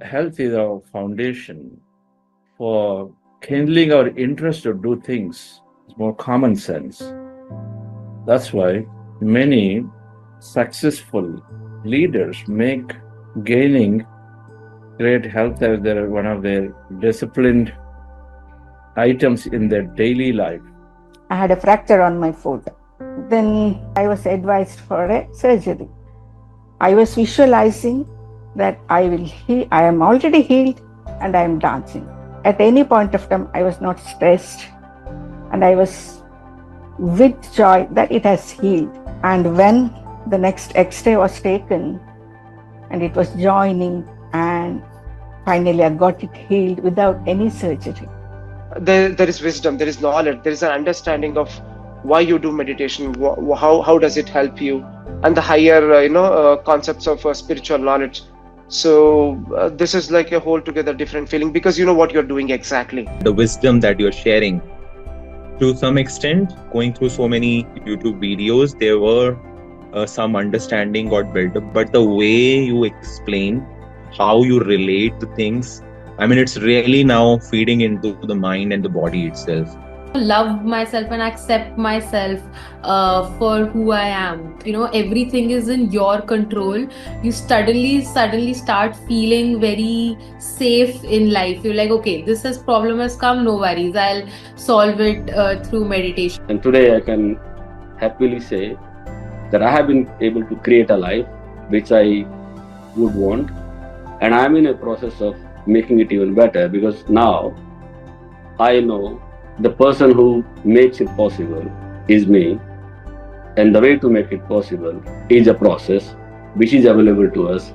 health is our foundation for kindling our interest to do things. It's more common sense. That's why many successful leaders make gaining great health as one of their disciplined items in their daily life. I had a fracture on my foot. Then I was advised for a surgery. I was visualizing that I am already healed and I am dancing. At any point of time, I was not stressed and I was with joy that it has healed. And when the next X-ray was taken and it was joining, and finally I got it healed without any surgery. There is wisdom, there is knowledge, there is an understanding of why you do meditation, how does it help you, and the higher concepts of spiritual knowledge. So this is like a whole together different feeling, because you know what you're doing exactly. The wisdom that you're sharing, to some extent, going through so many YouTube videos, there were some understanding got built up, but the way you explain, how you relate to things, I mean, it's really now feeding into the mind and the body itself. Love myself and accept myself for who I am. You know, everything is in your control. You suddenly start feeling very safe in life. You're like, okay, this problem has come, no worries, I'll solve it through meditation. And today I can happily say that I have been able to create a life which I would want, and I'm in a process of making it even better, because now I know the person who makes it possible is me, and the way to make it possible is a process which is available to us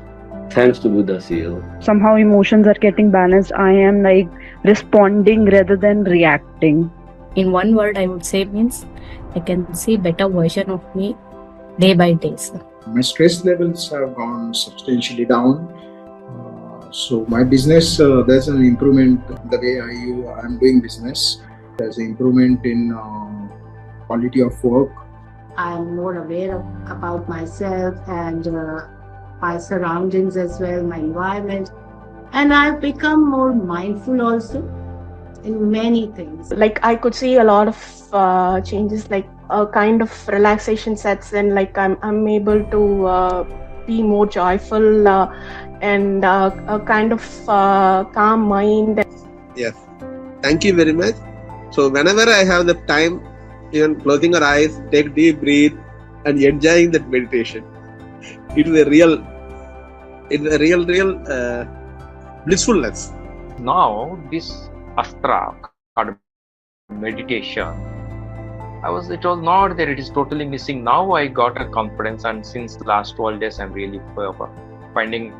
thanks to Buddha CEO. Somehow emotions are getting balanced. I am like responding rather than reacting. In one word, I would say means I can see better version of me day by day. My stress levels have gone substantially down. So my business, there's an improvement the way I'm doing business. There's an improvement in quality of work. I'm more aware about myself and my surroundings as well, my environment. And I've become more mindful also in many things. Like I could see a lot of changes, like a kind of relaxation sets in, like I'm able to be more joyful and a kind of calm mind. Yes, thank you very much. So whenever I have the time, even closing our eyes, take deep breath and enjoying that meditation. It is a real blissfulness. Now this astra called meditation, it was not there, it is totally missing. Now I got a confidence, and since last 12 days I'm really finding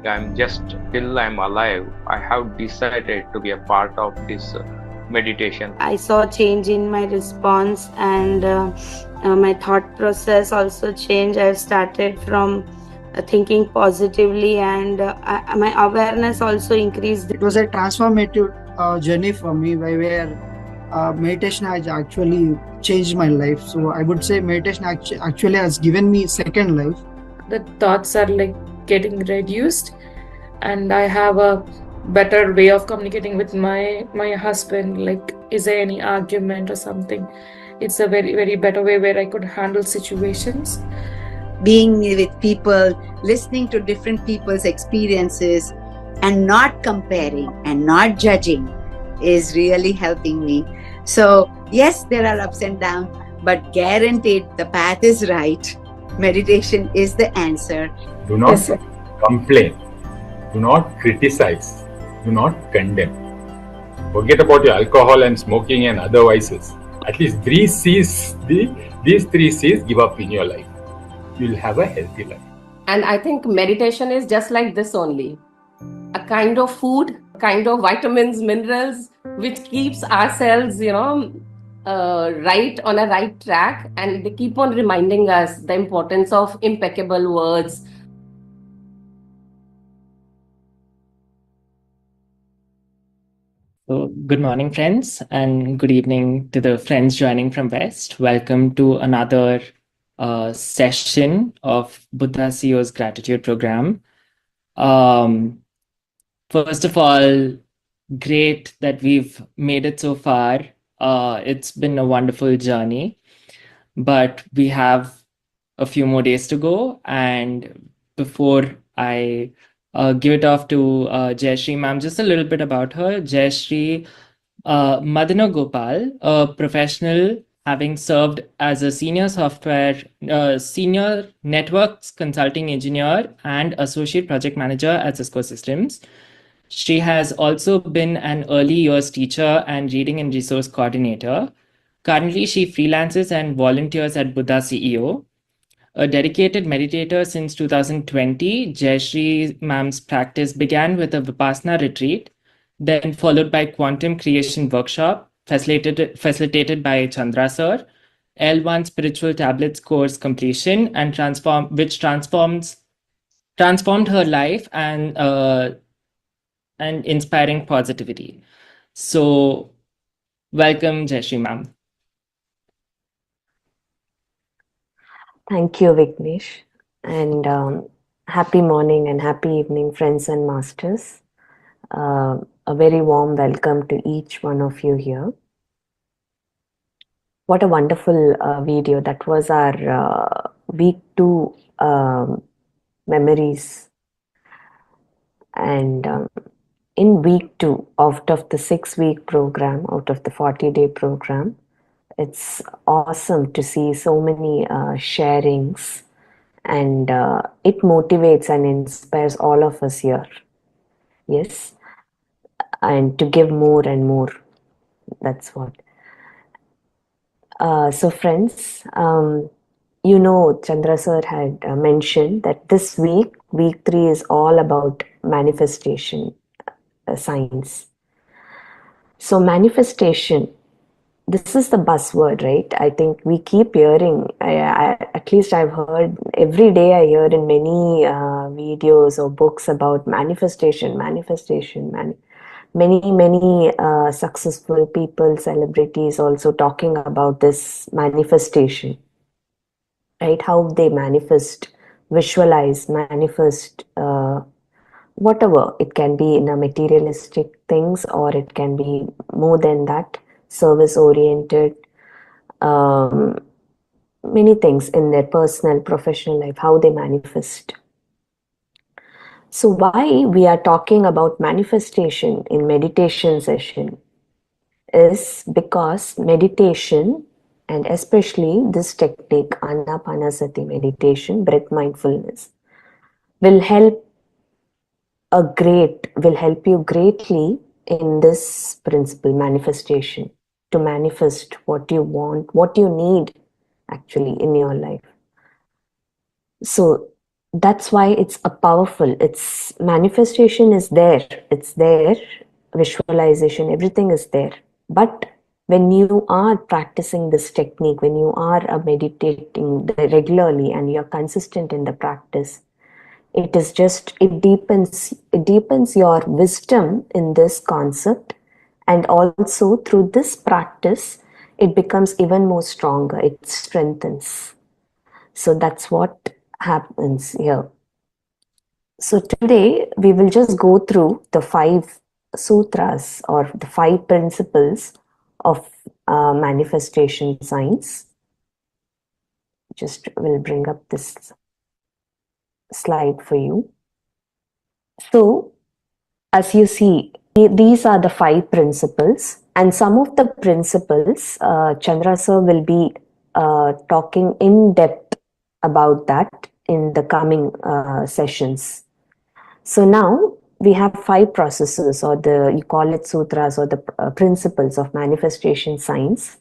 till I'm alive, I have decided to be a part of this meditation. I saw change in my response, and my thought process also changed. I've started from thinking positively, and my awareness also increased. It was a transformative journey for me, where meditation has actually changed my life. So I would say meditation actually has given me second life. The thoughts are like getting reduced, and I have a better way of communicating with my husband. Like, is there any argument or something? It's a very, very better way where I could handle situations. Being with people, listening to different people's experiences, and not comparing and not judging is really helping me. So yes, there are ups and downs, but guaranteed the path is right. Meditation is the answer. Do not complain. Do not criticize. Do not condemn. Forget about your alcohol and smoking and other vices. At least these three C's give up in your life. You'll have a healthy life. And I think meditation is just like this only. A kind of food, kind of vitamins, minerals, which keeps ourselves, right on a right track. And they keep on reminding us the importance of impeccable words. So, good morning, friends, and good evening to the friends joining from West. Welcome to another session of Buddha CEO's Gratitude Program. For First of all, great that we've made it so far. It's been a wonderful journey, but we have a few more days to go. And before I give it off to Jayashree ma'am, just a little bit about her. Jayashree Madana Gopal, a professional having served as a senior networks consulting engineer and associate project manager at Cisco Systems. She has also been an early years teacher and reading and resource coordinator. Currently, she freelances and volunteers at Buddha CEO. A dedicated meditator since 2020, Jayashree ma'am's practice began with a Vipassana retreat, then followed by quantum creation workshop facilitated by Chandra sir, L1 spiritual tablets course completion, and transformed her life and inspiring positivity. So welcome, Jayashree ma'am. Thank you, Vignesh. And happy morning and happy evening, friends and masters. A very warm welcome to each one of you here. What a wonderful video. That was our week 2 memories. And in week 2, out of the 6-week program, out of the 40-day program, it's awesome to see so many sharings, and it motivates and inspires all of us here. Yes, and to give more and more. That's what. So friends, you know, Chandra sir had mentioned that this week, week 3 is all about manifestation science. So manifestation, this is the buzzword, right? I think we keep hearing, at least I've heard, every day I hear in many videos or books about manifestation. Many successful people, celebrities also talking about this manifestation, right? How they manifest, visualize, manifest, whatever. It can be in a materialistic things, or it can be more than that, service oriented, many things in their personal, professional life, how they manifest. So why we are talking about manifestation in meditation session is because meditation, and especially this technique, Anapanasati meditation, breath mindfulness, will help you greatly in this principle, manifestation, to manifest what you want, what you need actually in your life. So that's why it's a powerful, it's manifestation is there, it's there, visualization, everything is there. But when you are practicing this technique, when you are meditating regularly and you're consistent in the practice, it deepens your wisdom in this concept, and also through this practice, it becomes even more stronger, it strengthens. So that's what happens here. So today we will just go through the 5 sutras or the 5 principles of manifestation science. Just will bring up this slide for you. So as you see, these are the 5 principles, and some of the principles Chandra sir will be talking in depth about that in the coming sessions. So now we have 5 processes, or you call it sutras, or the principles of manifestation science.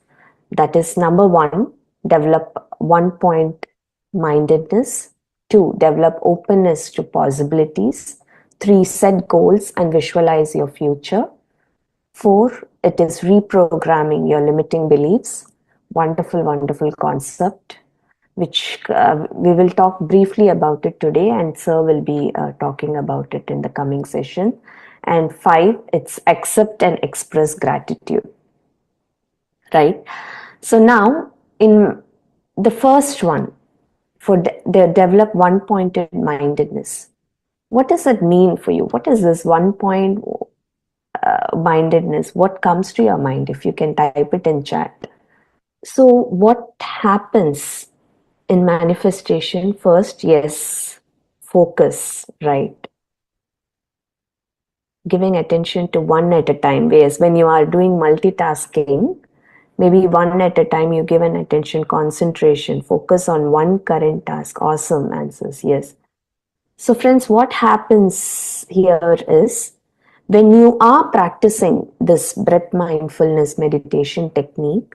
That is, number 1, develop 1-point mindedness. 2, develop openness to possibilities. 3, set goals and visualize your future. 4, it is reprogramming your limiting beliefs. Wonderful concept, which we will talk briefly about it today, and sir will be talking about it in the coming session. And 5, it's accept and express gratitude, right? So now in the first one, for the develop 1-pointed mindedness, what does it mean for you? What is this 1 point mindedness? What comes to your mind? If you can type it in chat. So what happens in manifestation? First, yes, focus, right? Giving attention to one at a time. Whereas when you are doing multitasking, maybe one at a time, you give an attention, concentration, focus on one current task. Awesome answers, yes. So friends, what happens here is, when you are practicing this breath mindfulness meditation technique,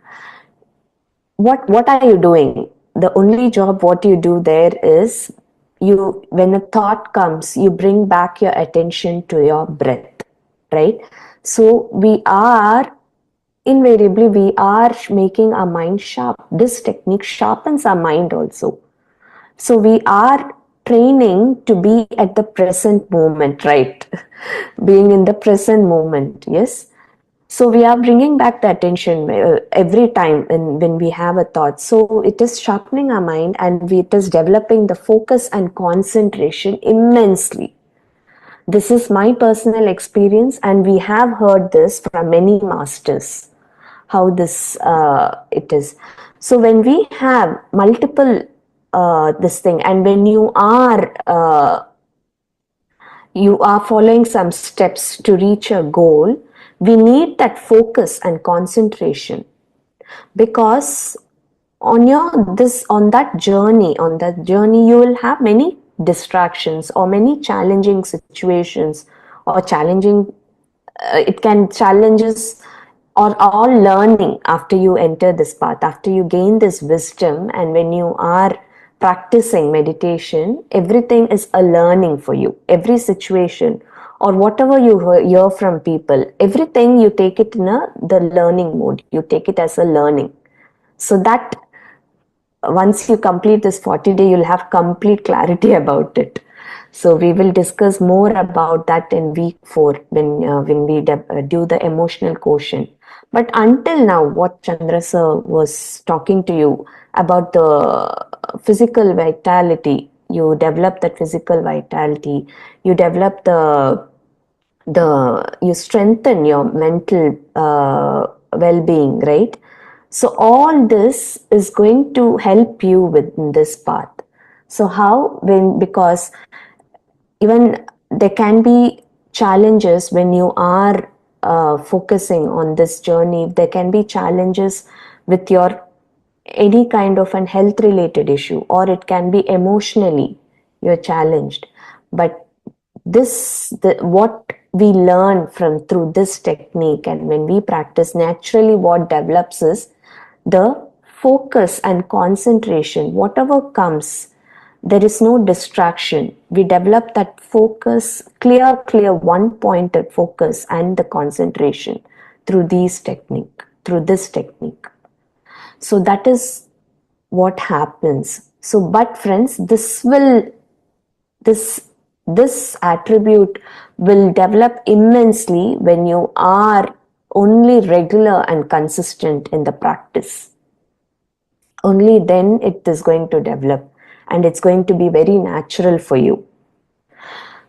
what are you doing? The only job what you do there is, when a thought comes, you bring back your attention to your breath, right? So invariably we are making our mind sharp. This technique sharpens our mind also. So we are training to be at the present moment, right? Being in the present moment, yes. So we are bringing back the attention every time when we have a thought. So it is sharpening our mind, and it is developing the focus and concentration immensely. This is my personal experience, and we have heard this from many masters, how this it is. So when we have multiple this thing, and when you are following some steps to reach a goal, we need that focus and concentration, because on that journey you will have many distractions or many challenging situations, or challenges or all learning after you enter this path, after you gain this wisdom. And when you are practicing meditation, everything is a learning for you. Every situation or whatever you hear from people, everything you take it in the learning mode. You take it as a learning. So that once you complete this 40-day, you'll have complete clarity about it. So we will discuss more about that in week 4 when we do the emotional quotient. But until now, what Chandra sir was talking to you about the physical vitality, you develop that physical vitality, you develop you strengthen your mental well-being, right? So all this is going to help you with this path. So how? Because even there can be challenges when you are focusing on this journey. There can be challenges with any kind of an health related issue, or it can be emotionally you're challenged. But what we learn through this technique, and when we practice, naturally what develops is the focus and concentration. Whatever comes, there is no distraction. We develop that focus, clear one-pointed focus and the concentration through this technique. So that is what happens. So, but friends, this attribute will develop immensely when you are only regular and consistent in the practice. Only then it is going to develop, and it's going to be very natural for you.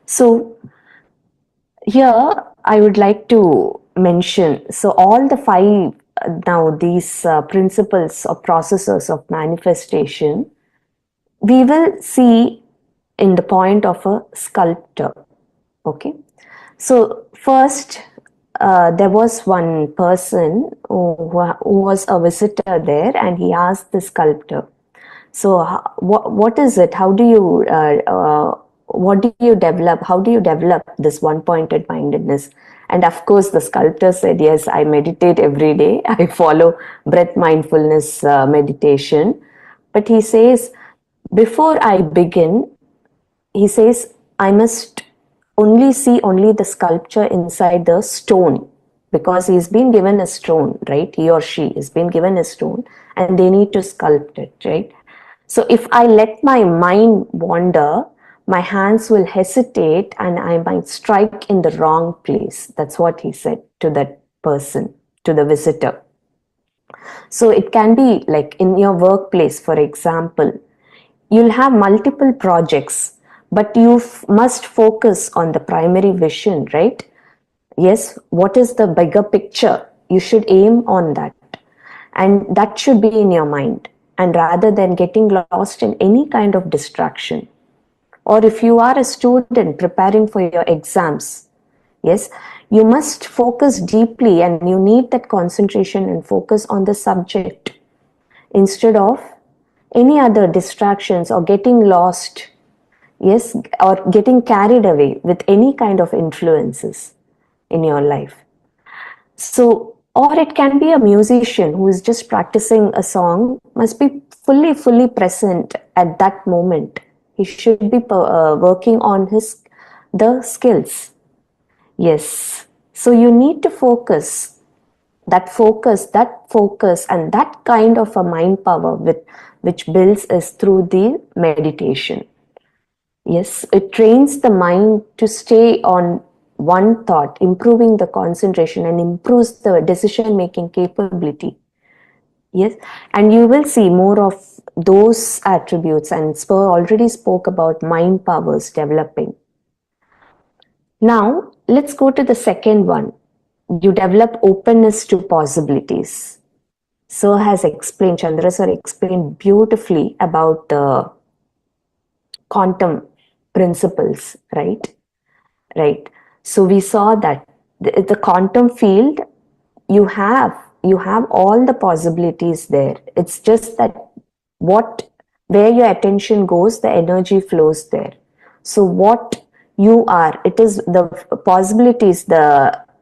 So here I would like to mention, so all the 5 now these principles or processes of manifestation, we will see in the point of a sculptor. Okay, so first there was one person who was a visitor there, and he asked the sculptor, so what is it? How do you what do you develop? How do you develop this one-pointed mindedness? And of course, the sculptor said, yes, I meditate every day. I follow breath mindfulness meditation. But he says, before I begin, he says, I must only see the sculpture inside the stone, because he's been given a stone, right? He or she has been given a stone, and they need to sculpt it, right? So if I let my mind wander, my hands will hesitate and I might strike in the wrong place. That's what he said to that person, to the visitor. So it can be like in your workplace, for example, you'll have multiple projects, but you must focus on the primary vision, right? Yes, what is the bigger picture? You should aim on that, and that should be in your mind, and rather than getting lost in any kind of distraction. Or if you are a student preparing for your exams, yes, you must focus deeply, and you need that concentration and focus on the subject instead of any other distractions or getting lost, yes, or getting carried away with any kind of influences in your life. So, or it can be a musician who is just practicing a song, must be fully present at that moment. He should be working on the skills. Yes. So you need to focus, and that kind of a mind power which builds is through the meditation. Yes, it trains the mind to stay on one thought, improving the concentration and improves the decision making capability. Yes, and you will see more of those attributes, and Spur already spoke about mind powers developing. Now, let's go to the second one. You develop openness to possibilities. Sir has explained, Chandra sir explained beautifully about the quantum principles, right? Right. So we saw that the quantum field, you have all the possibilities there. It's just that where your attention goes, the energy flows there. So what you are, it is the possibilities,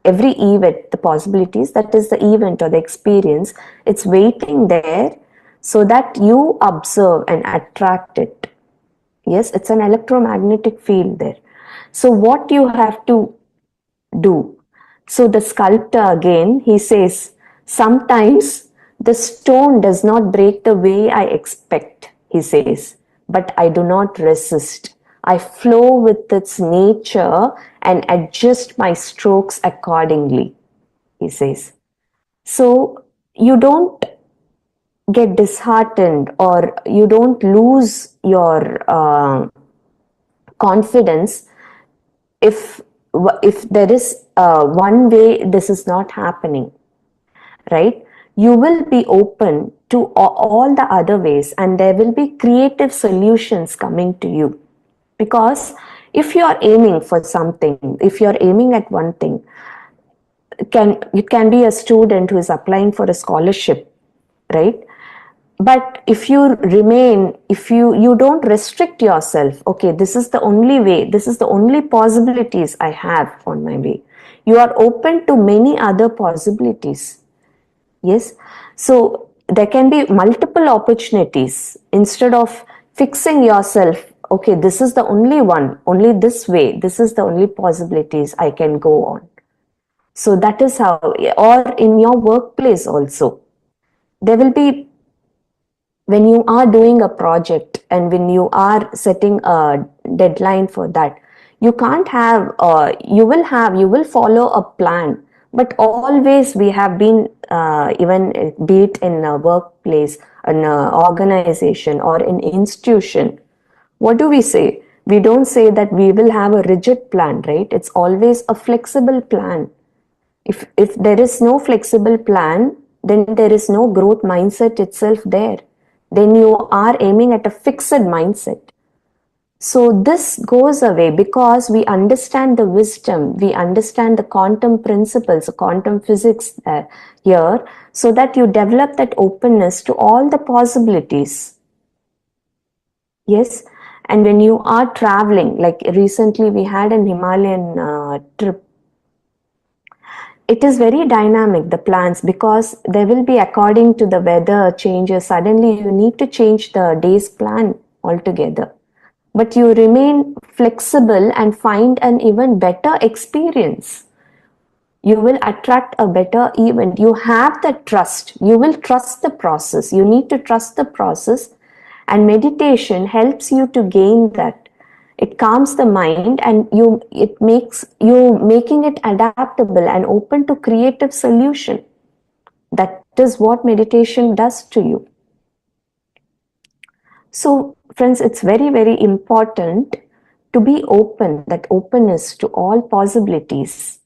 every event, the possibilities, that is the event or the experience, it's waiting there so that you observe and attract it. Yes, it's an electromagnetic field there. So what you have to do? So the sculptor again, he says, sometimes the stone does not break the way I expect, he says, but I do not resist. I flow with its nature and adjust my strokes accordingly, he says. So you don't get disheartened, or you don't lose your confidence if there is one way this is not happening, right? You will be open to all the other ways, and there will be creative solutions coming to you. Because if you are aiming for something, if you are aiming at one thing, it can be a student who is applying for a scholarship, right? But if you don't restrict yourself, okay, this is the only way, this is the only possibilities I have on my way. You are open to many other possibilities. Yes. So there can be multiple opportunities. Instead of fixing yourself, okay, this is the only one, only this way, this is the only possibilities I can go on. So that is how, or in your workplace also, there will be, when you are doing a project and when you are setting a deadline for that, you can't have, you will follow a plan, but always we have been, even be it in a workplace, an organization or an institution, what do we say? We don't say that we will have a rigid plan, right? It's always a flexible plan. If there is no flexible plan, then there is no growth mindset itself there. Then you are aiming at a fixed mindset. So this goes away because we understand the wisdom, we understand the quantum principles, the quantum physics here, so that you develop that openness to all the possibilities. Yes, and when you are traveling, like recently we had an Himalayan trip, it is very dynamic, the plans, because there will be, according to the weather changes, suddenly you need to change the day's plan altogether. But you remain flexible and find an even better experience. You will attract a better event. You have the trust. You will trust the process. You need to trust the process, and meditation helps you to gain that. It calms the mind, and it makes you making it adaptable and open to creative solution. That is what meditation does to you. So friends, it's very, very important to be open, that openness to all possibilities.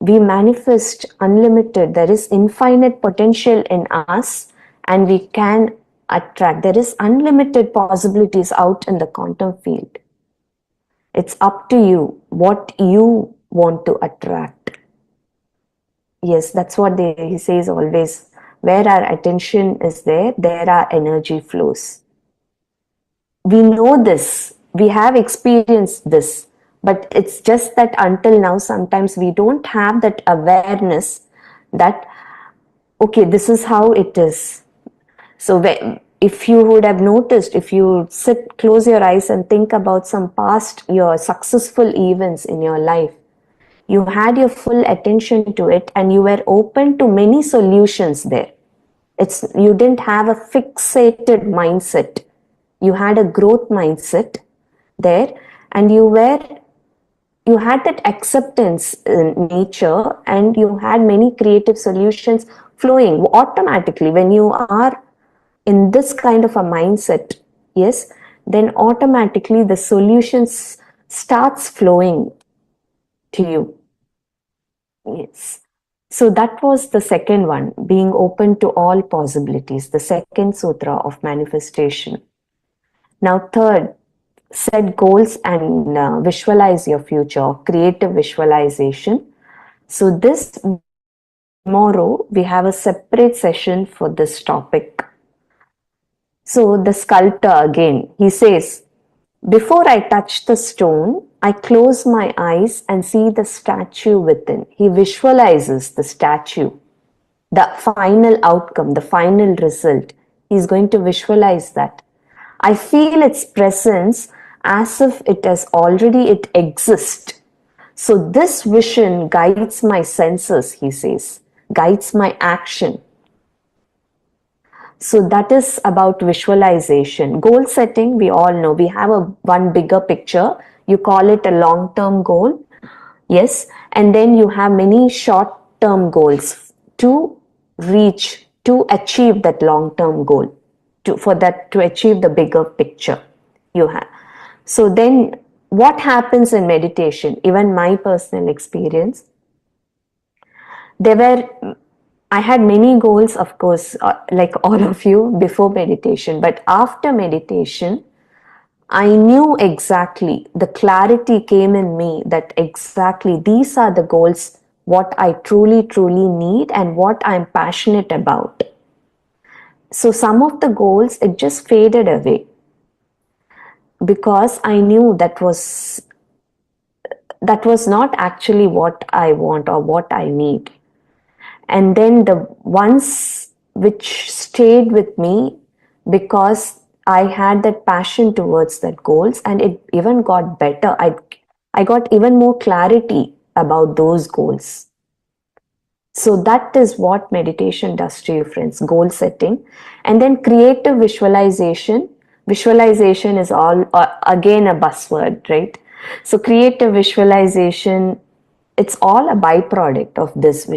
We manifest unlimited. There is infinite potential in us, and we can attract. There is unlimited possibilities out in the quantum field. It's up to you what you want to attract. Yes, that's what he says always. Where our attention is there our energy flows. We know this. We have experienced this. But it's just that until now, sometimes we don't have that awareness that, okay, this is how it is. So if you would have noticed, if you close your eyes and think about some past, your successful events in your life, you had your full attention to it and you were open to many solutions there. You didn't have a fixated mindset. You had a growth mindset there, and you had that acceptance in nature, and you had many creative solutions flowing automatically. When you are in this kind of a mindset, yes, then automatically the solutions starts flowing to you. Yes. So that was the second one, being open to all possibilities, the second sutra of manifestation. Now third, set goals and visualize your future, creative visualization. So this tomorrow, we have a separate session for this topic. So the sculptor again, he says, before I touch the stone, I close my eyes and see the statue within. He visualizes the statue, the final outcome, the final result. He's going to visualize that. I feel its presence as if it exists. So this vision guides my senses, he says, guides my action. So that is about visualization. Goal setting, we all know, we have one bigger picture. You call it a long-term goal. Yes. And then you have many short-term goals to achieve that long-term goal, to achieve the bigger picture you have. So then what happens in meditation, even my personal experience, I had many goals, of course, like all of you before meditation, but after meditation, I knew exactly, the clarity came in me that exactly these are the goals, what I truly, truly need and what I'm passionate about. So some of the goals, it just faded away because I knew that was not actually what I want or what I need. And then the ones which stayed with me because I had that passion towards that goals, and it even got better. I got even more clarity about those goals. So that is what meditation does to you, friends, goal setting. And then creative visualization. Visualization is again a buzzword, right? So creative visualization, it's all a byproduct of this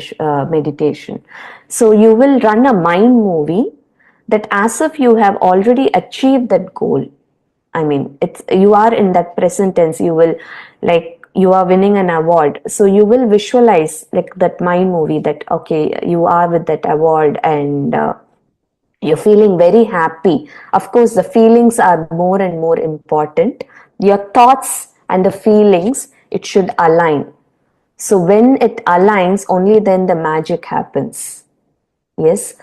meditation. So you will run a mind movie that as if you have already achieved that goal. I mean, you are in that present tense. You will, like, you are winning an award. So you will visualize like that mind movie that, okay, you are with that award and you're feeling very happy. Of course, the feelings are more and more important. Your thoughts and the feelings, it should align. So when it aligns, only then the magic happens. Yes.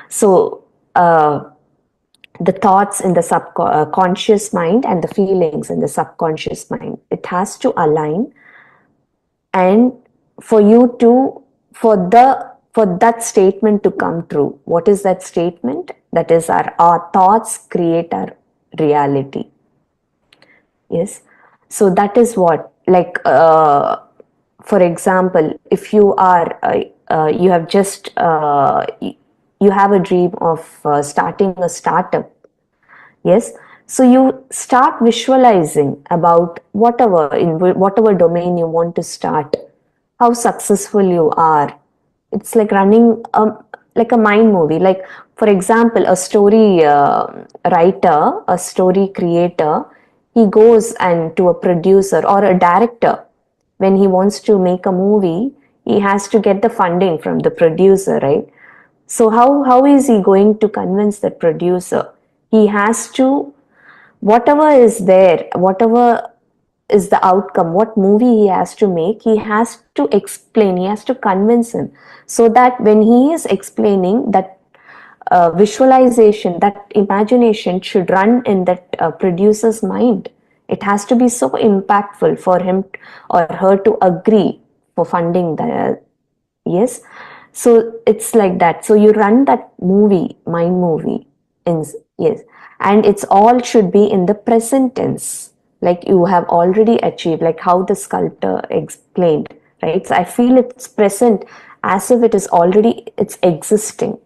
So the thoughts in the subconscious mind and the feelings in the subconscious mind, it has to align. And for that statement to come true, what is that statement? That is our thoughts create our reality. Yes. So that is what, like, for example, if you are, you have just, you have a dream of starting a startup. Yes. So you start visualizing about whatever domain you want to start, how successful you are. It's like running like a mind movie. Like, for example, a story writer, a story creator, he goes and to a producer or a director. When he wants to make a movie, he has to get the funding from the producer, right? So how is he going to convince the producer? He has to, whatever is there, whatever is the outcome, what movie he has to make, he has to explain, he has to convince him, so that when he is explaining, that visualization, that imagination should run in that producer's mind. It has to be so impactful for him or her to agree for funding the, yes. So it's like that. So you run that movie, mind movie, in, yes, and it's all should be in the present tense, like you have already achieved, like how the sculptor explained, right? So I feel it's present as if it is already, it's existing.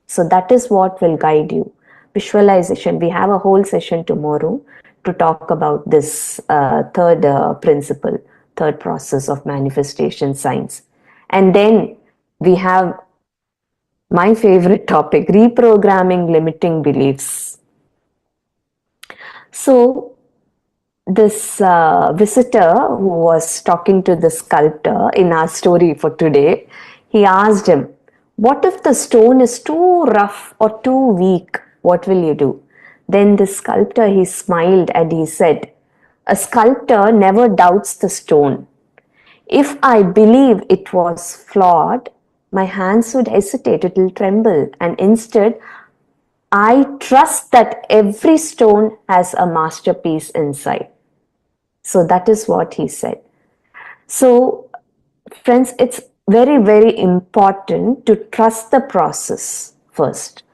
So that is what will guide you. Visualization. We have a whole session tomorrow to talk about this third principle, third process of manifestation science. And then we have my favorite topic, reprogramming limiting beliefs. So this visitor who was talking to the sculptor in our story for today, he asked him, what if the stone is too rough or too weak? What will you do? Then the sculptor, he smiled and he said, a sculptor never doubts the stone. If I believe it was flawed, my hands would hesitate, it will tremble, and instead I trust that every stone has a masterpiece inside. So that is what he said. So friends, it's very, very important to trust the process first.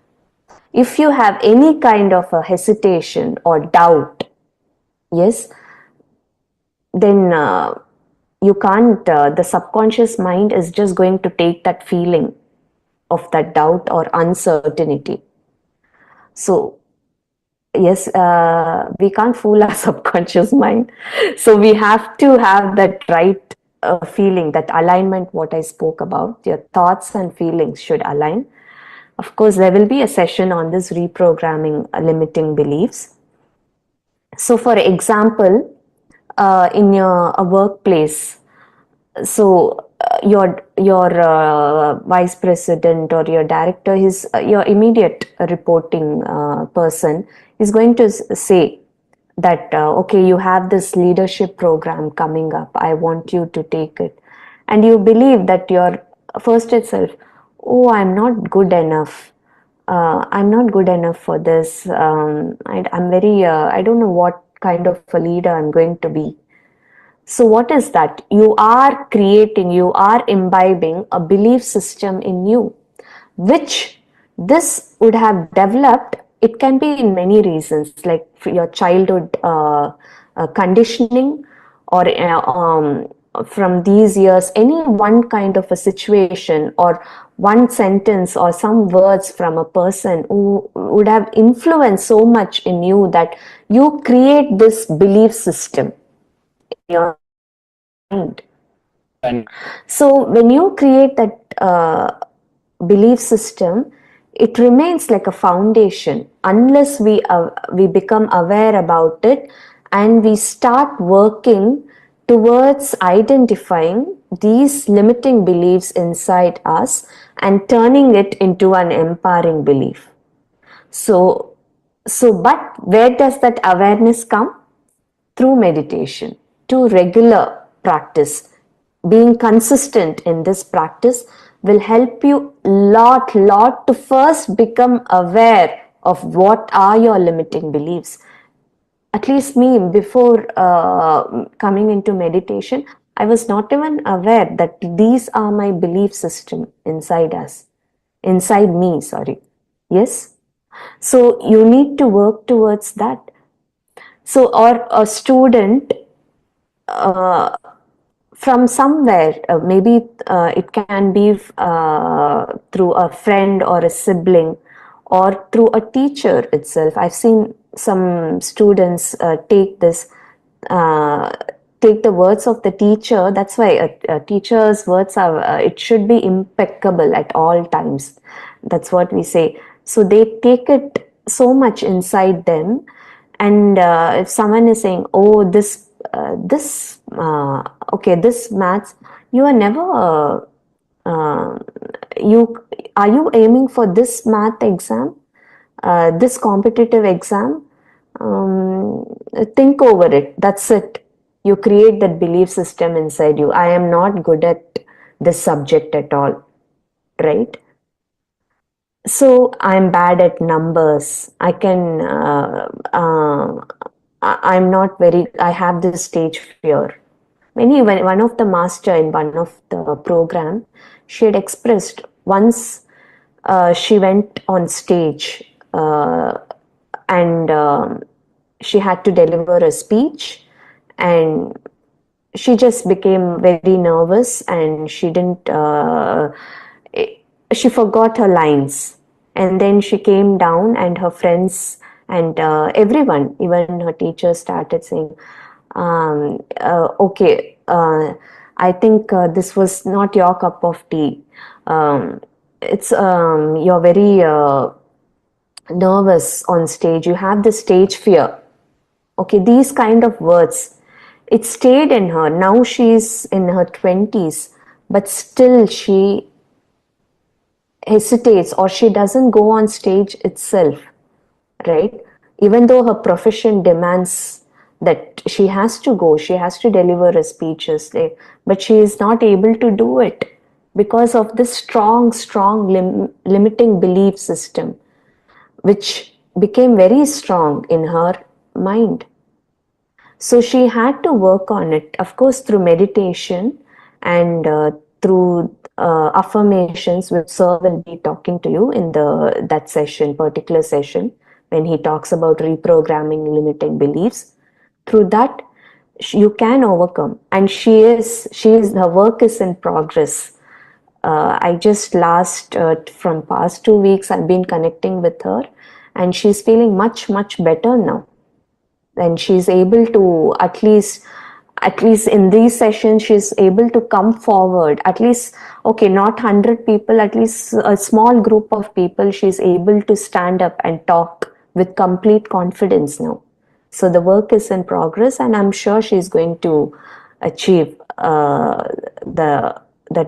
If you have any kind of a hesitation or doubt, yes, then you can't, the subconscious mind is just going to take that feeling of that doubt or uncertainty. So yes, we can't fool our subconscious mind. So we have to have that right feeling, that alignment, what I spoke about. Your thoughts and feelings should align. Of course, there will be a session on this reprogramming limiting beliefs. So for example, in your workplace, so your vice president or your director, your immediate reporting person is going to say that, okay, you have this leadership program coming up, I want you to take it. And you believe that your first itself, oh, I'm not good enough. I'm not good enough for this. I'm very, I don't know what kind of a leader I'm going to be. So what is that? You are creating, you are imbibing a belief system in you, which this would have developed. It can be in many reasons, like your childhood conditioning, or from these years, any one kind of a situation or one sentence or some words from a person who would have influenced so much in you that you create this belief system in your mind. So when you create that belief system, it remains like a foundation unless we become aware about it and we start working towards identifying these limiting beliefs inside us and turning it into an empowering belief. So but where does that awareness come? Through meditation, to regular practice. Being consistent in this practice will help you lot to first become aware of what are your limiting beliefs. At least me, before coming into meditation, I was not even aware that these are my belief system inside me, sorry. Yes. So you need to work towards that. So, or a student from somewhere, maybe it can be through a friend or a sibling or through a teacher itself. I've seen some students take the words of the teacher. That's why a teacher's words are, it should be impeccable at all times. That's what we say. So they take it so much inside them And if someone is saying, oh, this maths, you are never are you aiming for this math exam, this competitive exam? Think over it. That's it. You create that belief system inside you. I am not good at this subject at all, right? So I'm bad at numbers. I have this stage fear. One of the master in one of the program, she had expressed once she went on stage and she had to deliver a speech, and she just became very nervous, and she forgot her lines. And then she came down, and her friends and everyone, even her teacher, started saying, okay, I think this was not your cup of tea. You're very nervous on stage. You have the stage fear. Okay, these kind of words. It stayed in her. Now she's in her 20s, but still she hesitates, or she doesn't go on stage itself, right? Even though her profession demands that she has to go, she has to deliver her speeches, but she is not able to do it because of this strong limiting belief system, which became very strong in her mind. So she had to work on it, of course, through meditation and through affirmations, which Sir will be talking to you in that particular session, when he talks about reprogramming limiting beliefs. Through that, you can overcome. And her work is in progress. I just from past 2 weeks, I've been connecting with her, and she's feeling much, much better now. And she's able to, at least in these sessions, she's able to come forward, at least, okay, not 100 people, at least a small group of people, she's able to stand up and talk with complete confidence now. So the work is in progress, and I'm sure she's going to achieve that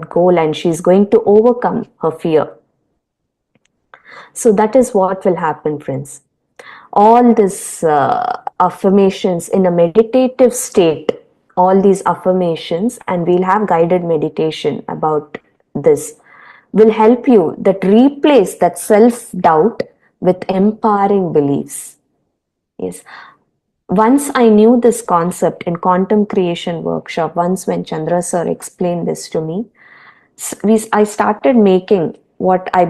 goal, and she's going to overcome her fear. So that is what will happen, friends. All these affirmations in a meditative state, all these affirmations, and we'll have guided meditation about this, will help you that replace that self-doubt with empowering beliefs. Yes. Once I knew this concept in quantum creation workshop, once when Chandra sir explained this to me, I started making what I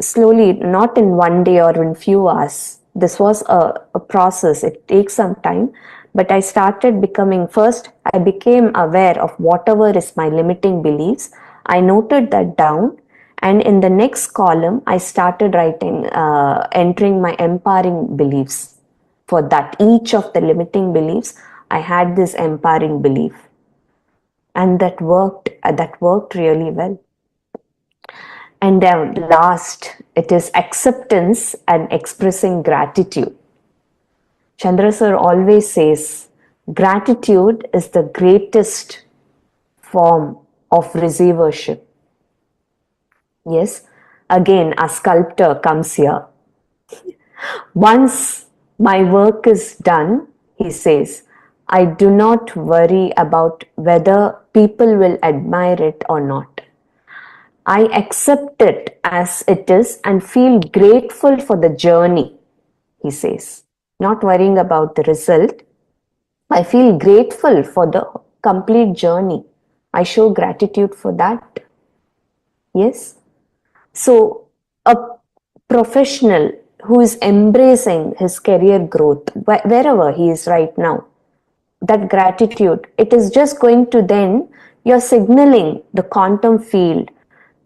slowly, not in one day or in few hours. This was a process. It takes some time, but I started becoming, first I became aware of whatever is my limiting beliefs. I noted that down, and in the next column I started writing, entering my empowering beliefs. For that, each of the limiting beliefs, I had this empowering belief, and that worked really well. And then last, it is acceptance and expressing gratitude. Chandra sir always says, gratitude is the greatest form of receivership. Yes, again, a sculptor comes here. Once my work is done, he says, I do not worry about whether people will admire it or not. I accept it as it is and feel grateful for the journey, he says. Not worrying about the result. I feel grateful for the complete journey. I show gratitude for that. Yes. So a professional who is embracing his career growth, wherever he is right now, that gratitude, it is just going to then, you're signaling the quantum field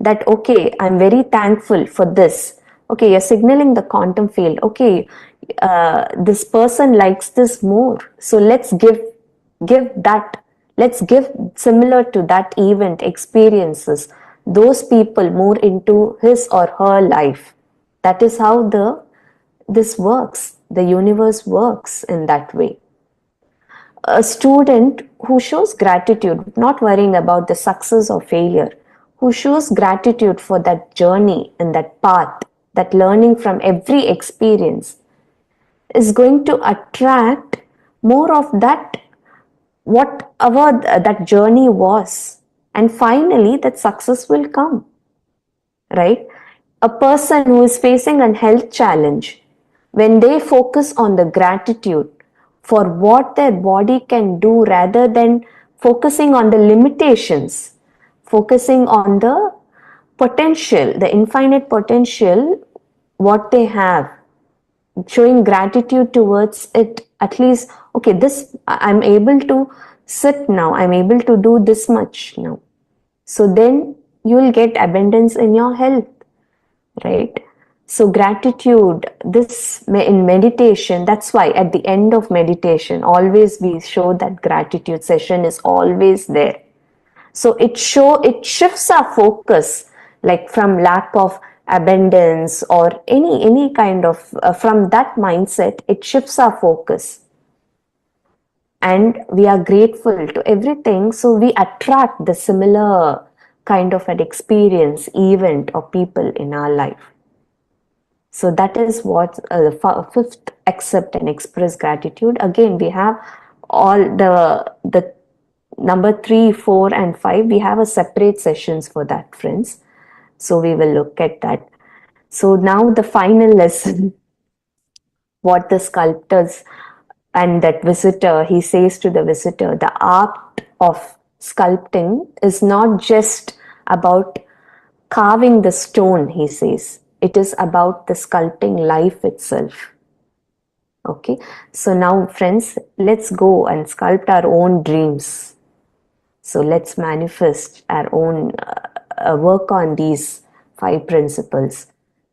that, okay, I'm very thankful for this. Okay, you're signaling the quantum field. Okay, this person likes this more. So let's give that. Let's give similar to that event experiences, those people more into his or her life. That is how this works. the universe works in that way. A student who shows gratitude, not worrying about the success or failure, who shows gratitude for that journey and that path, that learning from every experience, is going to attract more of that, whatever that journey was. And finally, that success will come, right? A person who is facing a health challenge, when they focus on the gratitude for what their body can do rather than focusing on the limitations, focusing on the potential, the infinite potential, what they have, showing gratitude towards it, at least, okay, this, I'm able to sit now, I'm able to do this much now. So then you will get abundance in your health, right? So gratitude, this in meditation, that's why at the end of meditation, always we show that gratitude session is always there. So it shifts our focus, like from lack of abundance or any kind of, from that mindset, it shifts our focus. And we are grateful to everything, so we attract the similar kind of an experience, event, or people in our life. So that is what the fifth, accept and express gratitude. Again, we have all the number 3, 4, and 5. We have a separate sessions for that, friends. So we will look at that. So now the final lesson, what the sculptors and that visitor, he says to the visitor, the art of sculpting is not just about carving the stone, he says. It is about the sculpting life itself. Okay, so now friends, let's go and sculpt our own dreams. So let's manifest our own, work on these 5 principles.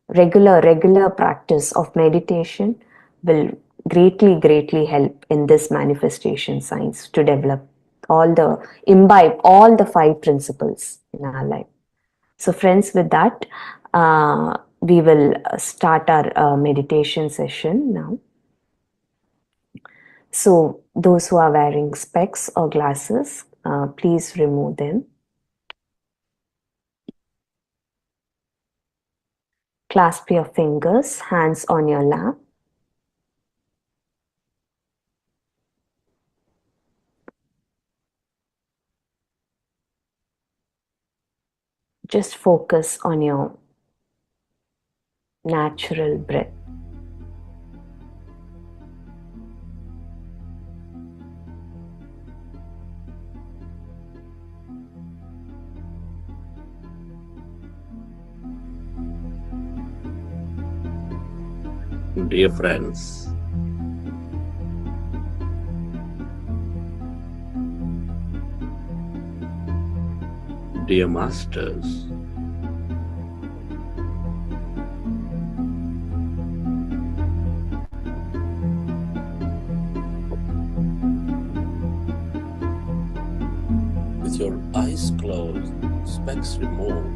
Regular practice of meditation will greatly help in this manifestation science to develop imbibe all the 5 principles in our life. So friends, with that, we will start our meditation session now. So those who are wearing specs or glasses, please remove them. Clasp your fingers, hands on your lap. Just focus on your natural breath. Dear friends, dear masters, with your eyes closed, specs removed,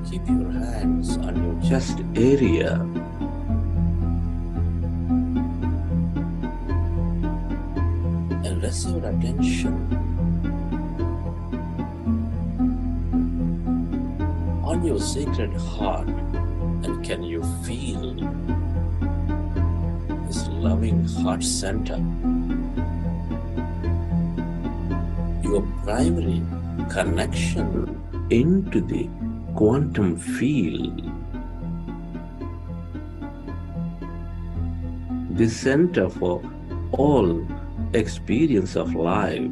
keep your hands on your chest area. And rest your attention on your sacred heart. And can you feel this loving heart center? Your primary connection into the quantum field. The center for all experience of life.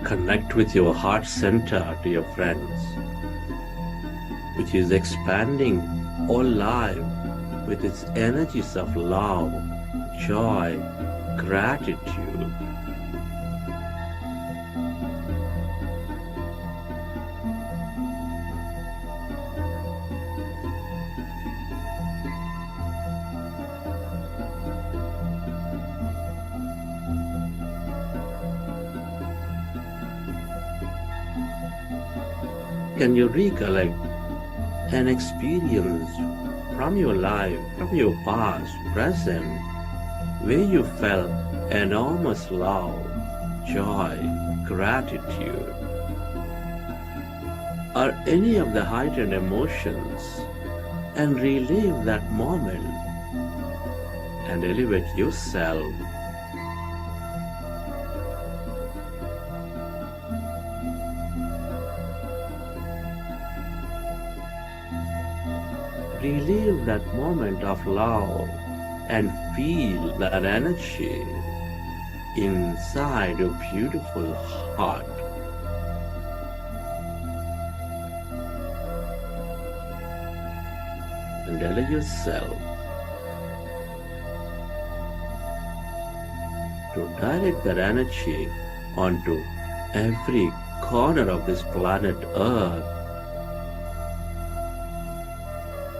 Connect with your heart center to your friends, which is expanding all life with its energies of love, joy, gratitude. Can you recollect an experience from your life, from your past, present, where you felt enormous love, joy, gratitude, or any of the heightened emotions, and relive that moment and elevate yourself? Relive that moment of love and feel that energy inside your beautiful heart. And allow yourself to direct that energy onto every corner of this planet Earth,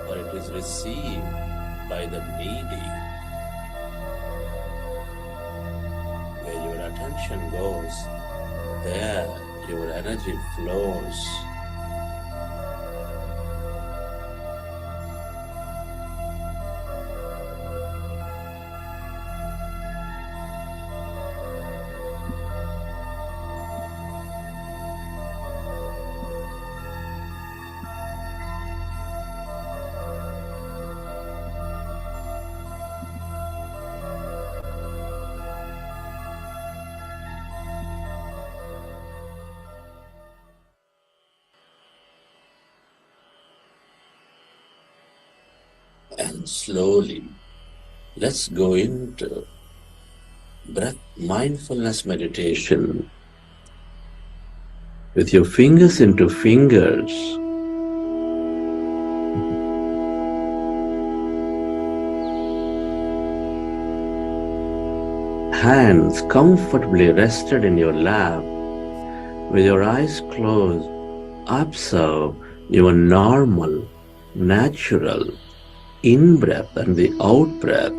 where it is received by the needy. Where your attention goes, there your energy flows. And slowly, let's go into breath mindfulness meditation with your fingers into fingers. Hands comfortably rested in your lap. With your eyes closed, observe your normal, natural in-breath and the out-breath.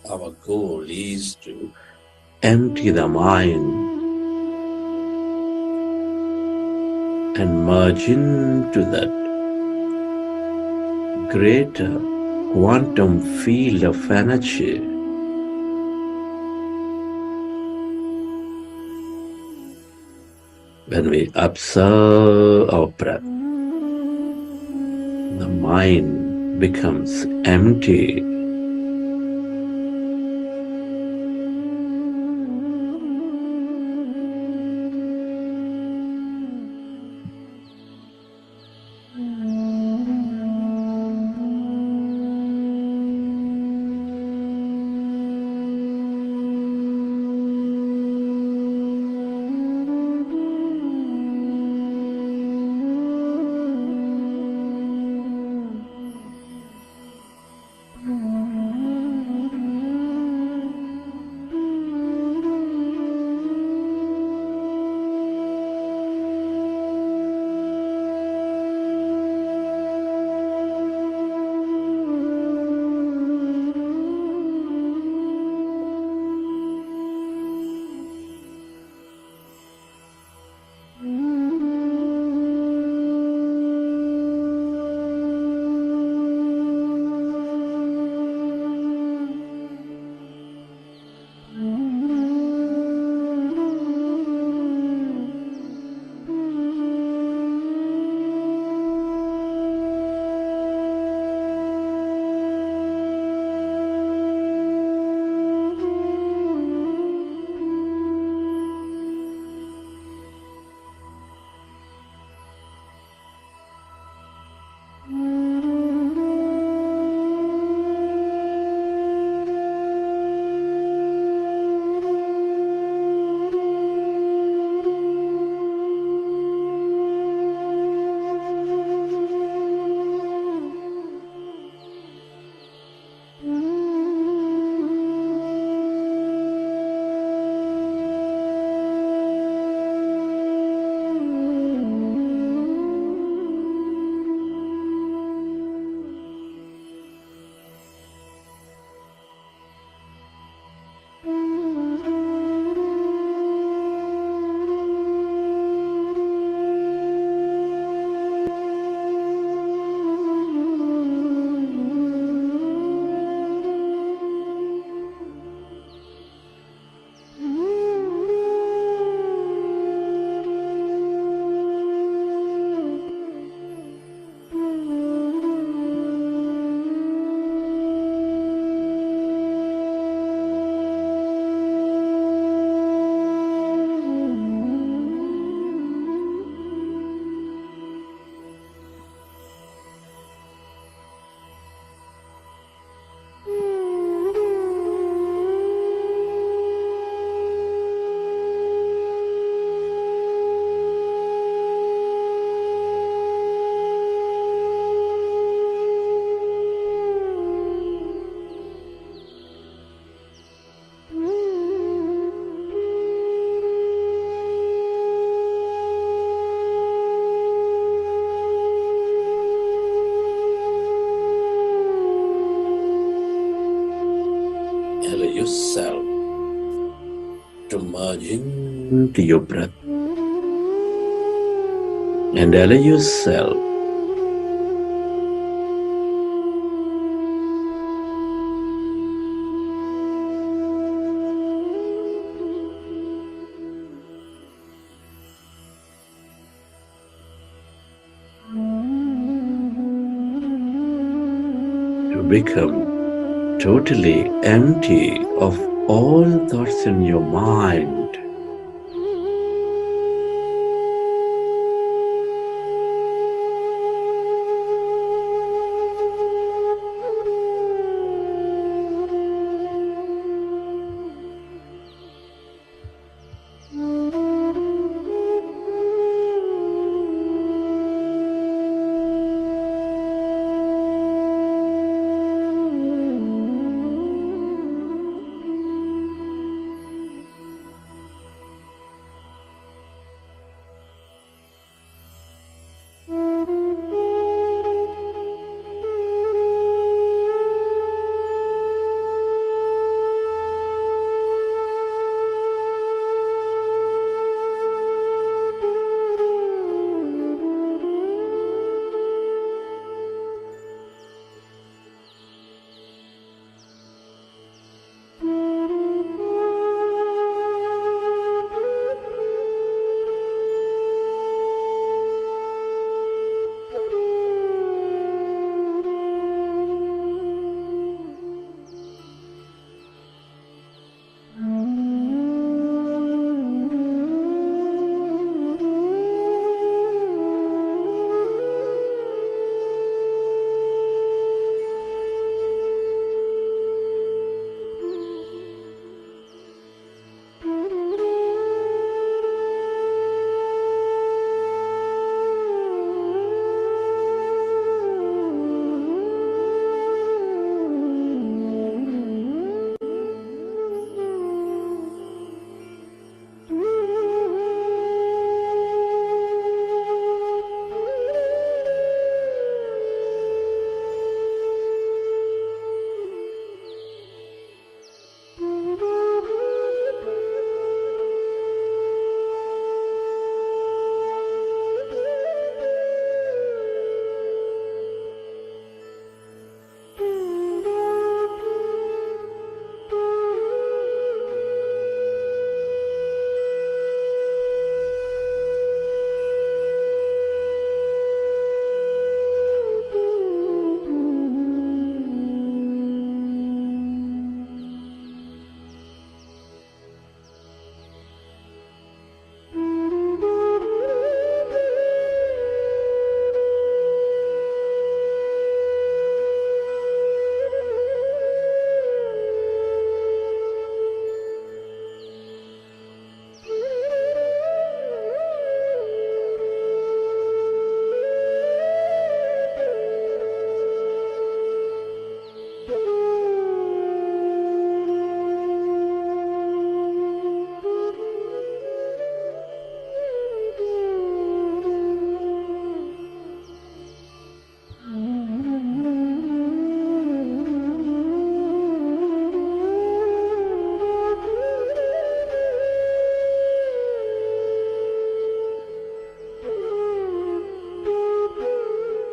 Our goal is to empty the mind and merge into that greater quantum field of energy. When we observe our breath, the mind becomes empty. yourself to merge into your breath and allow yourself to become totally empty of all thoughts in your mind.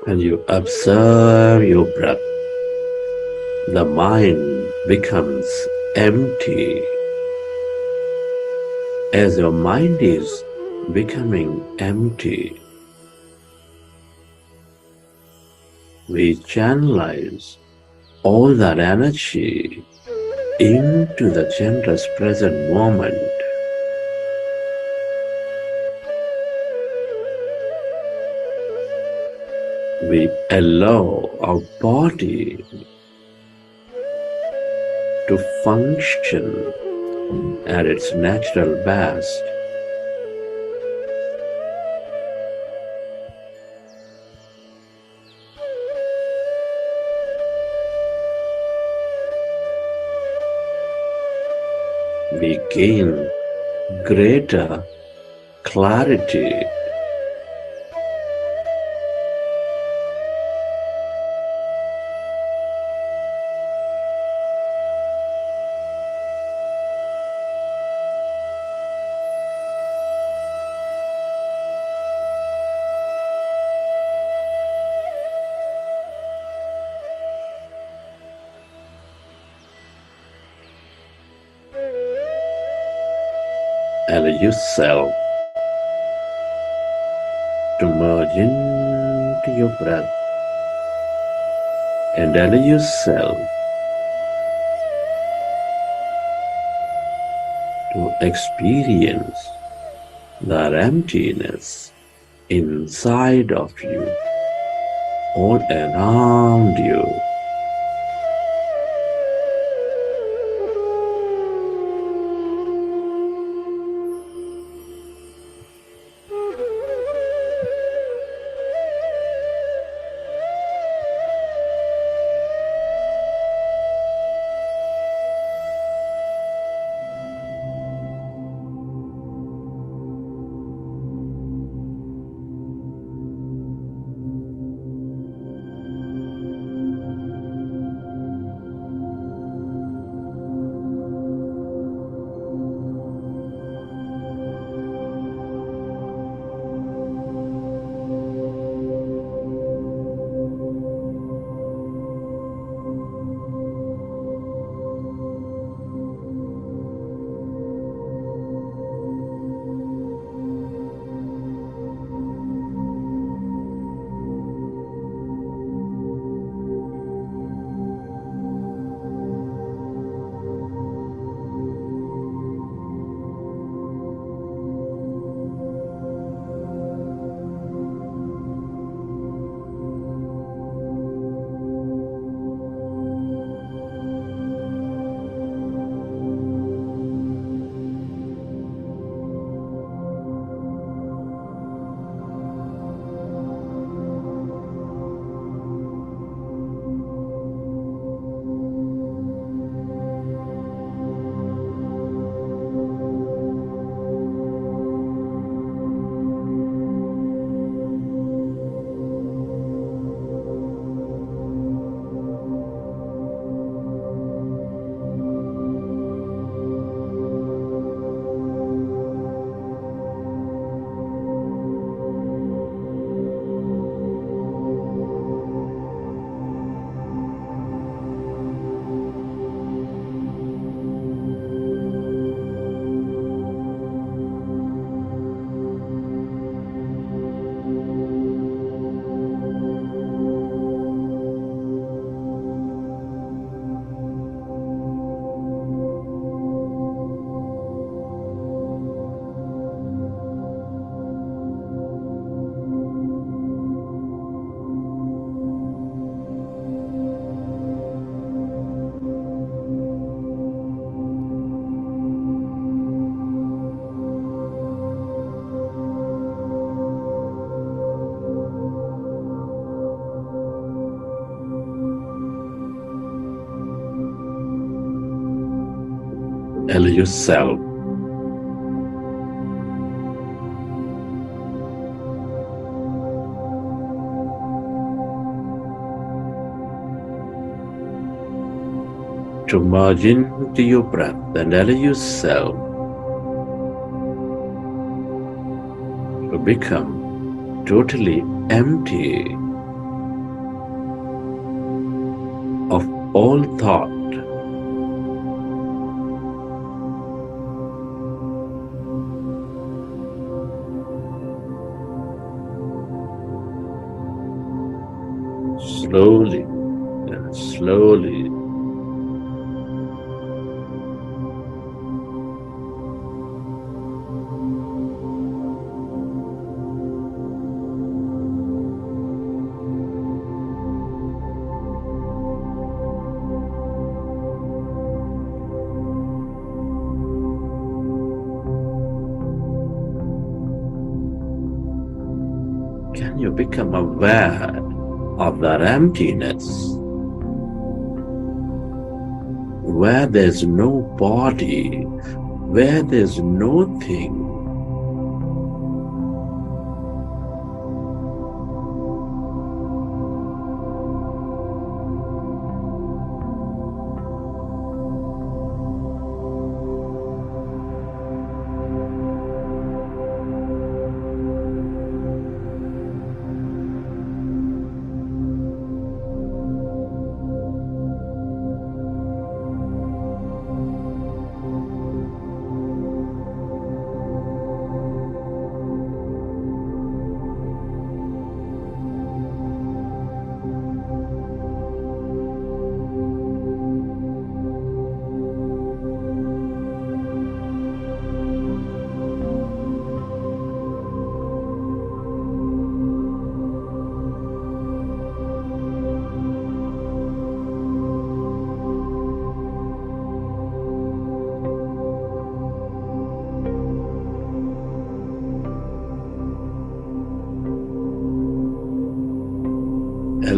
and you observe your breath, the mind becomes empty. As your mind is becoming empty, we channelize all that energy into the generous present moment. We allow our body to function at its natural best. We gain greater clarity. Allow yourself to merge into your breath and allow yourself to experience that emptiness inside of you, all around you. Allow yourself to merge into your breath and allow yourself to become totally empty of all thought. Slowly and slowly can you become aware of that emptiness, where there's no body, where there's no thing.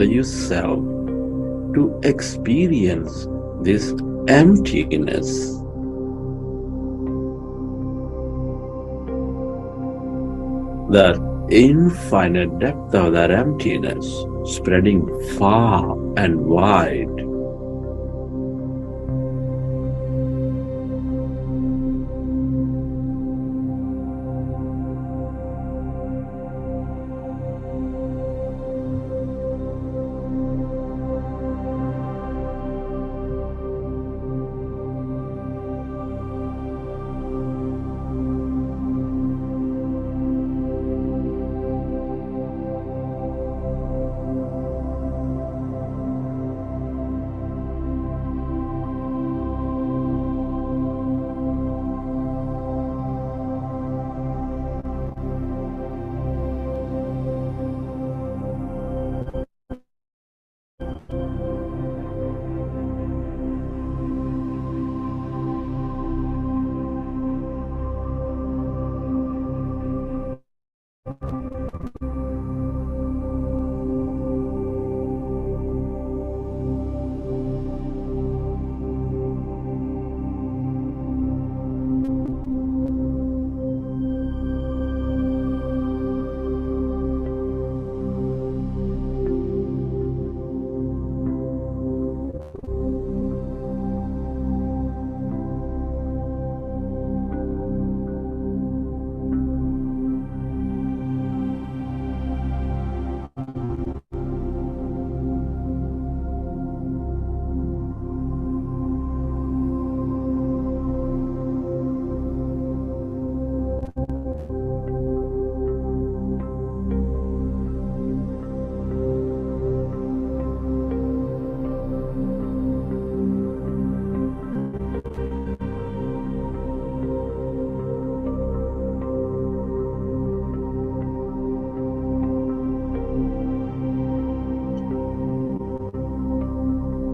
allow yourself to experience this emptiness. That infinite depth of that emptiness spreading far and wide.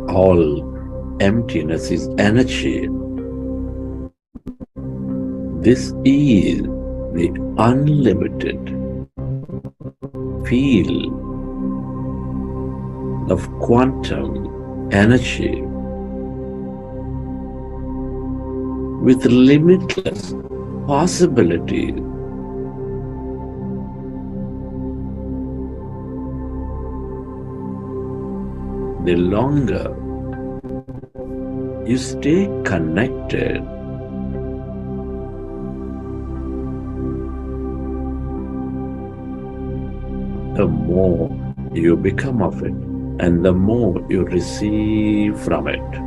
All emptiness is energy. This is the unlimited field of quantum energy with limitless possibilities. The longer you stay connected, the more you become of it and the more you receive from it.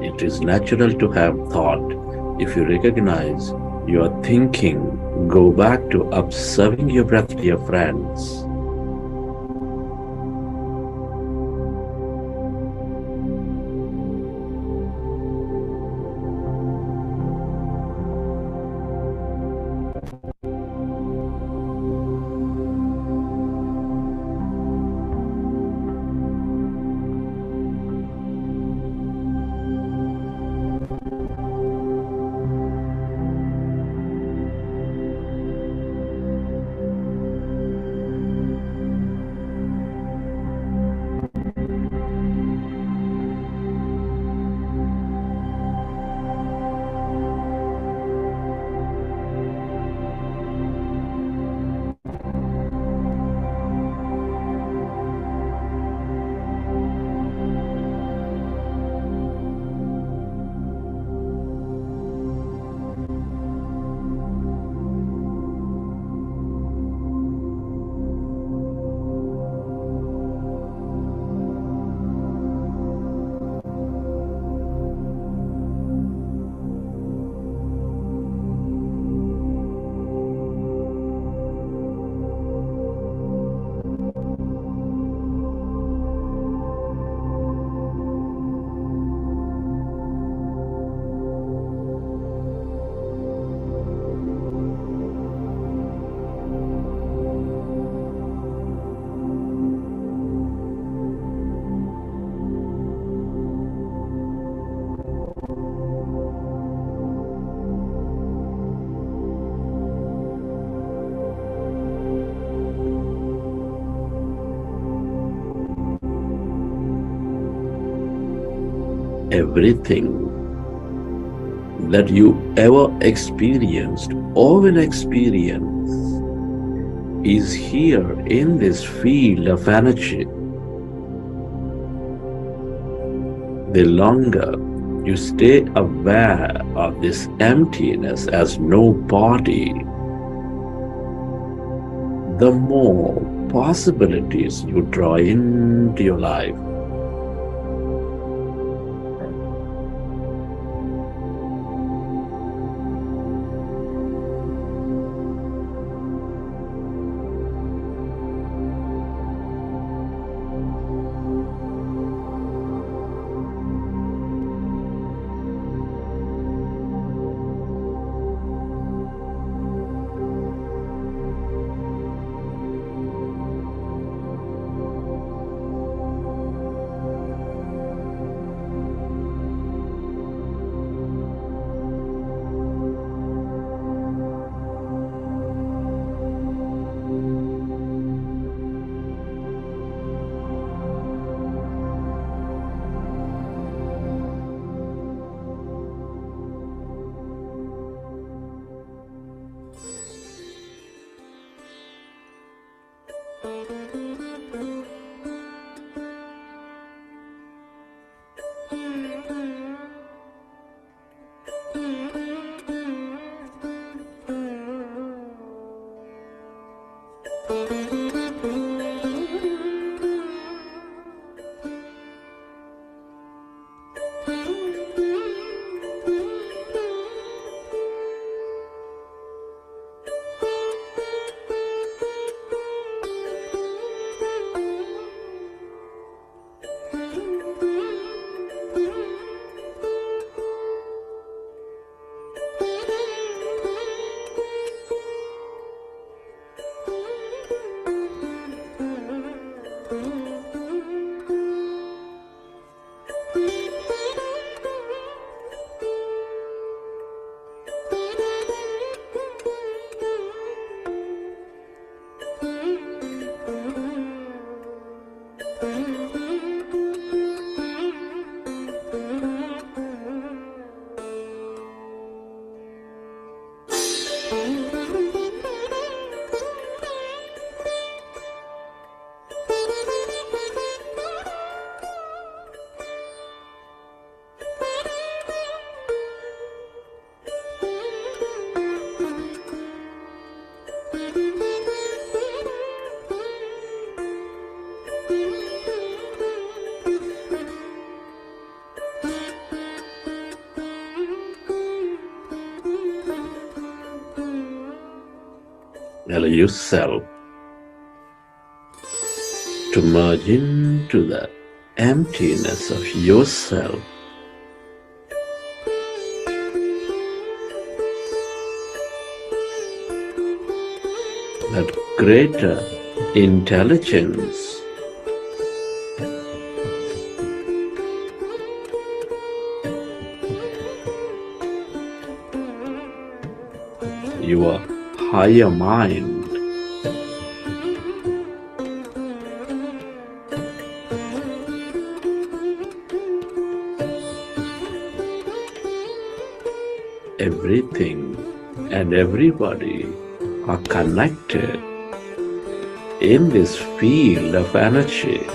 It is natural to have thought. If you recognize your thinking, go back to observing your breath, dear friends. Everything that you ever experienced or will experience is here in this field of energy. The longer you stay aware of this emptiness as no body, the more possibilities you draw into your life. Allow yourself to merge into the emptiness of yourself. That greater intelligence your higher mind everything and everybody are connected in this field of energy.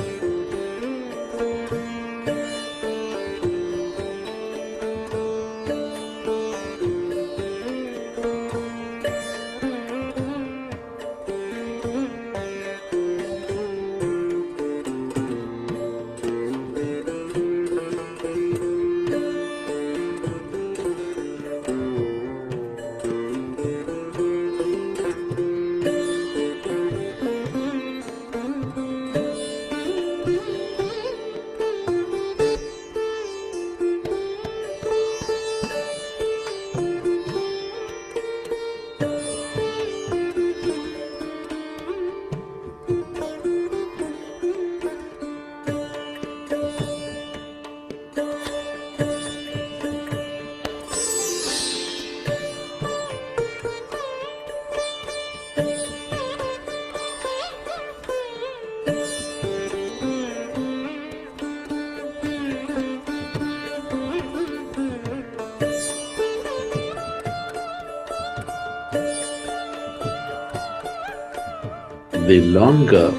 the longer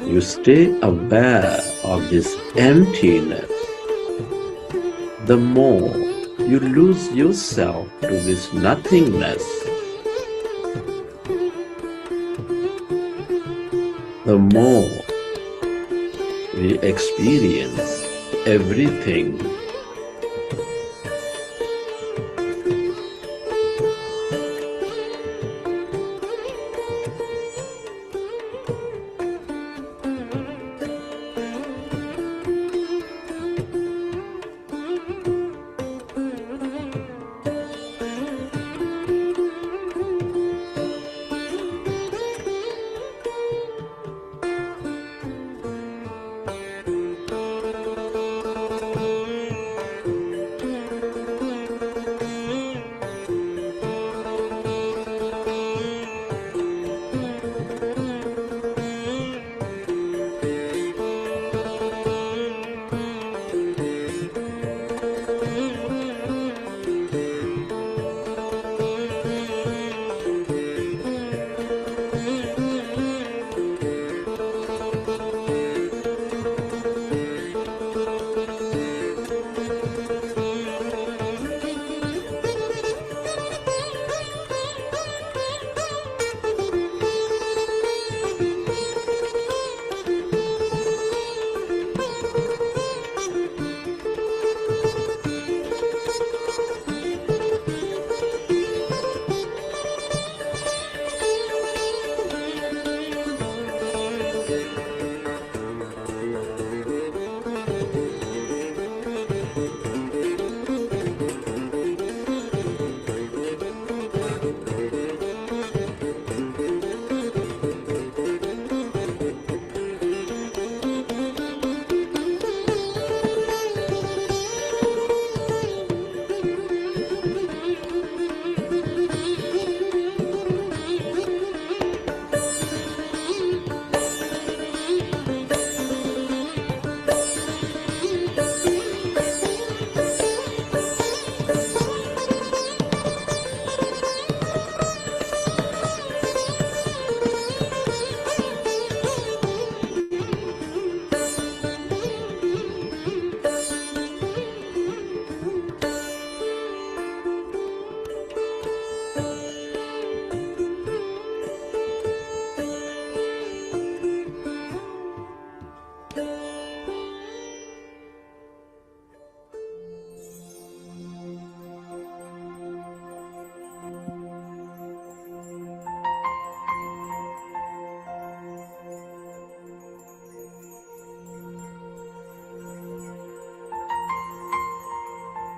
you stay aware of this emptiness, the more you lose yourself to this nothingness. The more we experience everything.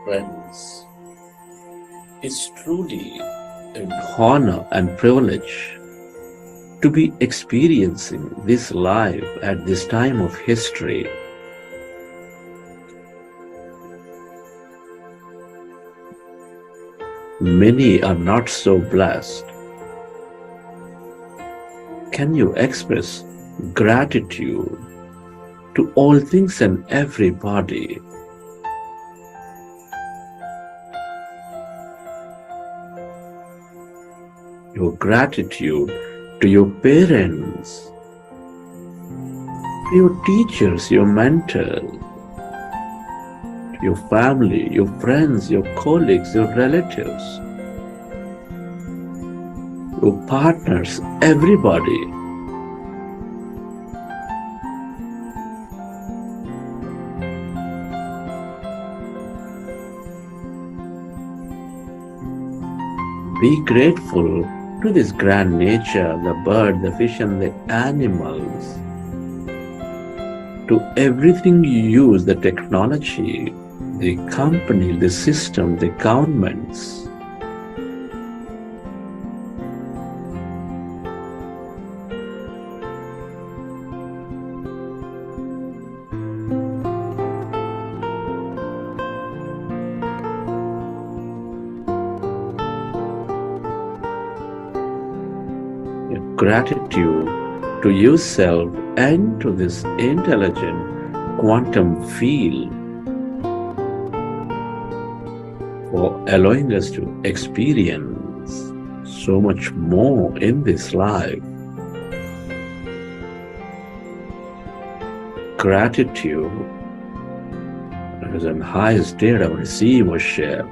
Friends, it's truly an honor and privilege to be experiencing this life at this time of history. Many are not so blessed. Can you express gratitude to all things and everybody? Your gratitude to your parents, to your teachers, your mentors, to your family, your friends, your colleagues, your relatives, your partners, everybody. Be grateful to this grand nature, the bird, the fish and the animals, to everything you use, the technology, the company, the system, the governments. Gratitude to yourself and to this intelligent quantum field for allowing us to experience so much more in this life. Gratitude is an high state of receivership.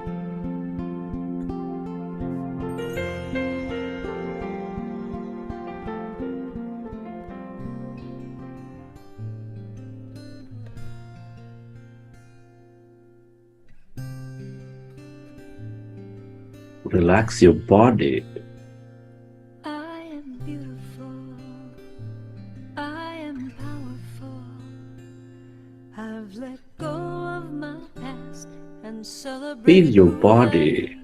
Relax your body. I am beautiful. I am powerful. I've let go of my past and celebrate. Feel your body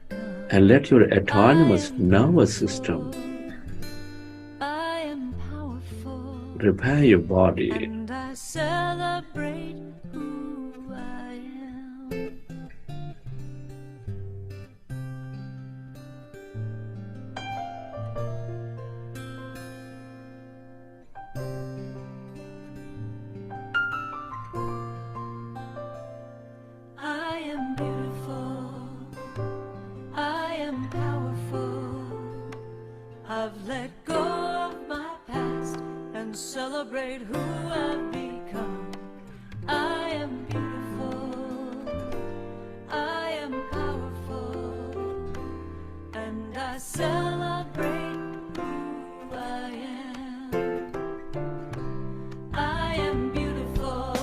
and let your autonomous nervous system I am powerful. repair your body. And I celebrate who I am. I am beautiful. I am powerful. I've let go of my past and celebrate who I've become. I am beautiful. I am powerful. And I celebrate who I am. I am beautiful.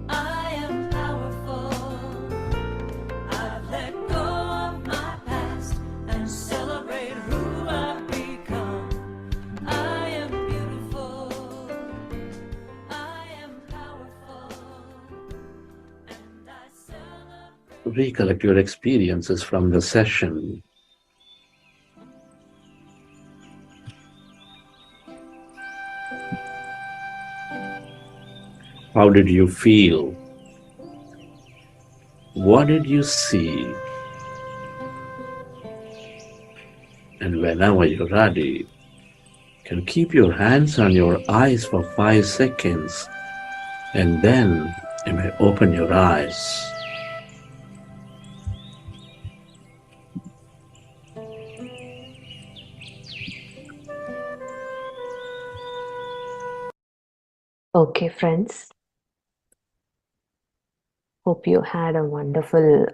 I am powerful. I've let go of my past and celebrate who I've become. I am beautiful. I am powerful. And I celebrate. Recollect your experiences from the session. How did you feel? What did you see? And whenever you're ready, you can keep your hands on your eyes for 5 seconds, and then you may open your eyes. Okay, friends. Hope you had a wonderful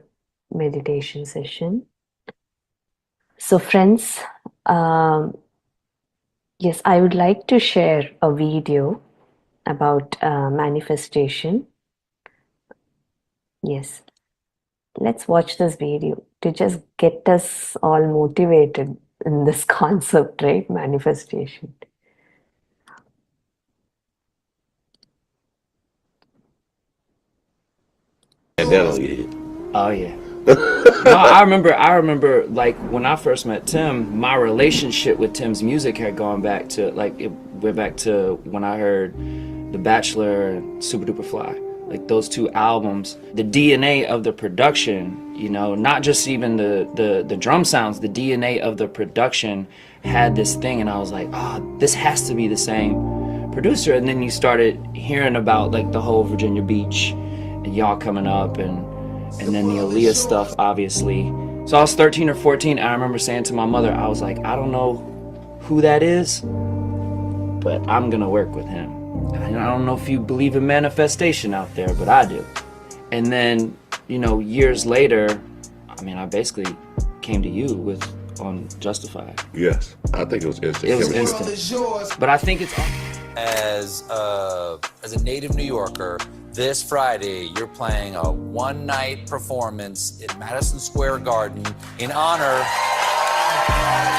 meditation session. So, friends, yes, I would like to share a video about manifestation. Yes, let's watch this video to just get us all motivated in this concept, right? Manifestation. Oh yeah. No, I remember like when I first met Tim, my relationship with Tim's music had gone back to it went back to when I heard The Bachelor and Super Duper Fly. Like those two albums, the DNA of the production, you know, not just even the drum sounds, the DNA of the production had this thing, and I was like, this has to be the same producer. And then you started hearing about like the whole Virginia Beach and y'all coming up, and then the Aaliyah stuff, obviously. So I was 13 or 14, and I remember saying to my mother, I was like, I don't know who that is, but I'm gonna work with him. And I don't know if you believe in manifestation out there, but I do. And then, you know, years later, I mean, I basically came to you on Justified. Yes, I think it was instant. It was instant. But I think it's... As a native New Yorker, this Friday, you're playing a one-night performance at Madison Square Garden in honor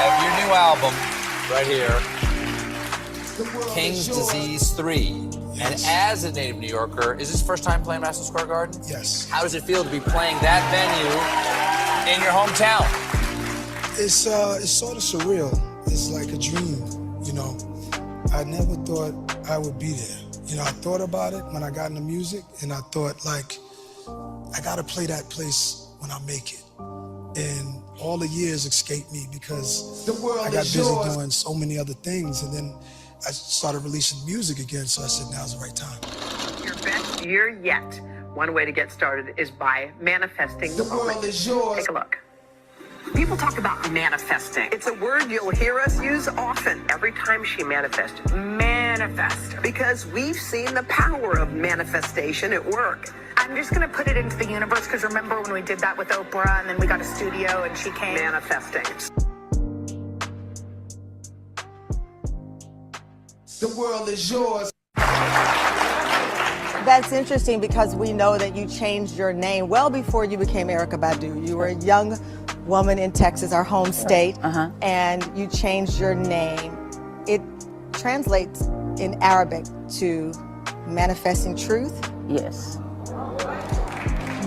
of your new album right here, King's Disease 3. And as a native New Yorker, is this first time playing Madison Square Garden? Yes. How does it feel to be playing that venue in your hometown? It's sort of surreal. It's like a dream, you know. I never thought I would be there. You know, I thought about it when I got into music, and I thought, like, I gotta play that place when I make it. And all the years escaped me because I got busy doing so many other things, and then I started releasing music again, so I said, now's the right time. Your best year yet. One way to get started is by manifesting the moment. Take a look. People talk about manifesting. It's a word you'll hear us use often. Every time she manifested. Manifest. Because we've seen the power of manifestation at work. I'm just going to put it into the universe because remember when we did that with Oprah and then we got a studio and she came? Manifesting. The world is yours. That's interesting because we know that you changed your name well before you became Erykah Badu. You were a young woman in Texas, our home state, and you changed your name. It translates in Arabic to manifesting truth. Yes.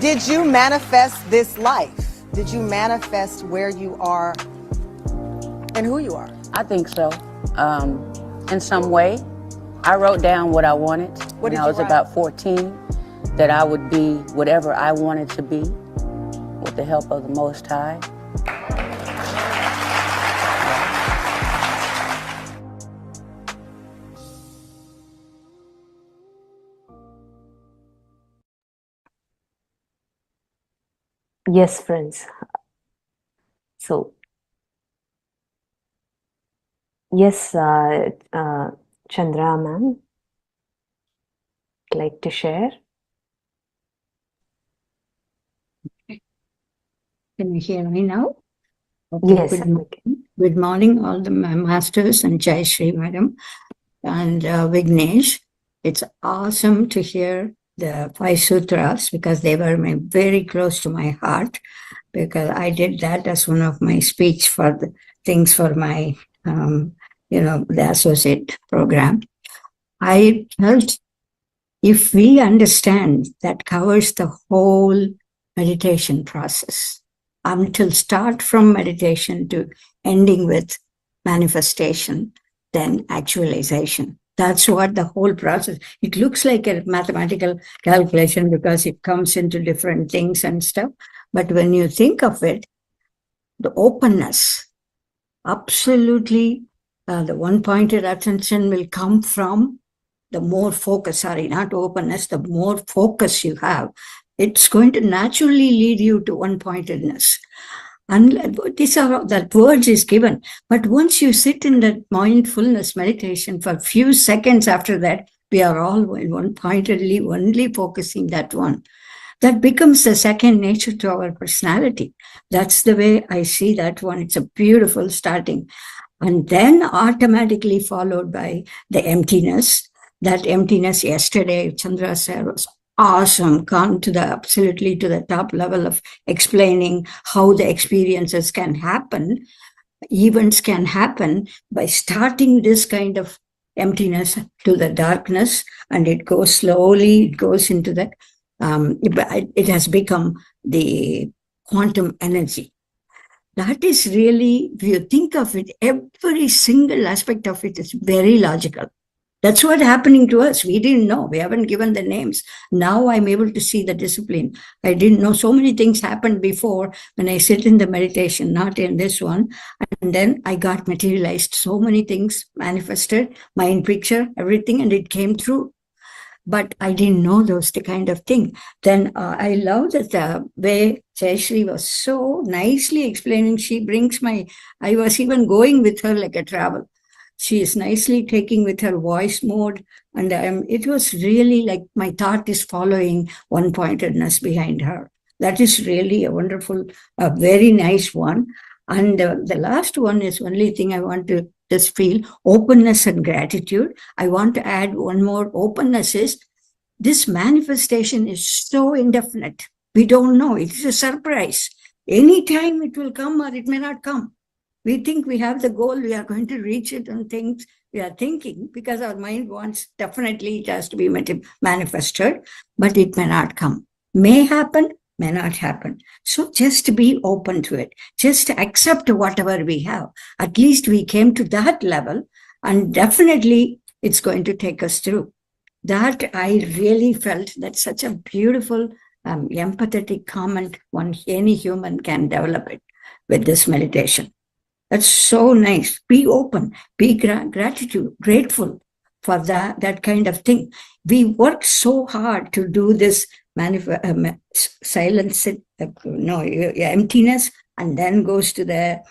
Did you manifest this life? Did you manifest where you are and who you are? I think so. In some way. I wrote down what I wanted when I was about 14, that I would be whatever I wanted to be with the help of the Most High. Yes, friends. So, yes, Chandra ma'am, like to share? Can you hear me now? Yes. Good morning, all the masters and Jai Shri madam and Vignesh. It's awesome to hear the 5 sutras because they were very close to my heart, because I did that as one of my speech for the things for my the associate program. I felt if we understand that covers the whole meditation process, until start from meditation to ending with manifestation, then actualization. That's what the whole process, it looks like a mathematical calculation because it comes into different things and stuff. But when you think of it, the openness, absolutely, the one-pointed attention will come from the more focus, not openness, the more focus you have, it's going to naturally lead you to one-pointedness. And these are that words is given. But once you sit in that mindfulness meditation for a few seconds after that, we are all one-pointedly only focusing that one. That becomes the second nature to our personality. That's the way I see that one. It's a beautiful starting. And then automatically followed by the emptiness. That emptiness yesterday, Chandra said, was awesome. Gone to the absolutely to the top level of explaining how the experiences can happen, events can happen by starting this kind of emptiness to the darkness, and it goes slowly, it goes into the, it has become the quantum energy. That is really, if you think of it, every single aspect of it is very logical. That's what's happening to us. We didn't know. We haven't given the names. Now I'm able to see the discipline. I didn't know so many things happened before when I sit in the meditation, not in this one. And then I got materialized. So many things manifested, mind picture, everything, and it came through. But I didn't know those the kind of thing. Then I love that the way Jayashri was so nicely explaining. She brings I was even going with her like a travel. She is nicely taking with her voice mode. And it was really like my thought is following one-pointedness behind her. That is really a wonderful, a very nice one. And the last one is only thing I want to just feel, openness and gratitude. I want to add one more. Openness is this manifestation is so indefinite. We don't know. It is a surprise. Anytime it will come or it may not come. We think we have the goal, we are going to reach it and things we are thinking because our mind wants, definitely it has to be manifested, but it may not come. May happen, may not happen. So just be open to it. Just accept whatever we have. At least we came to that level and definitely it's going to take us through. That I really felt that's such a beautiful, empathetic comment any human can develop it with this meditation. That's so nice. Be open, be grateful for that kind of thing. We work so hard to do this silence, emptiness and then goes to the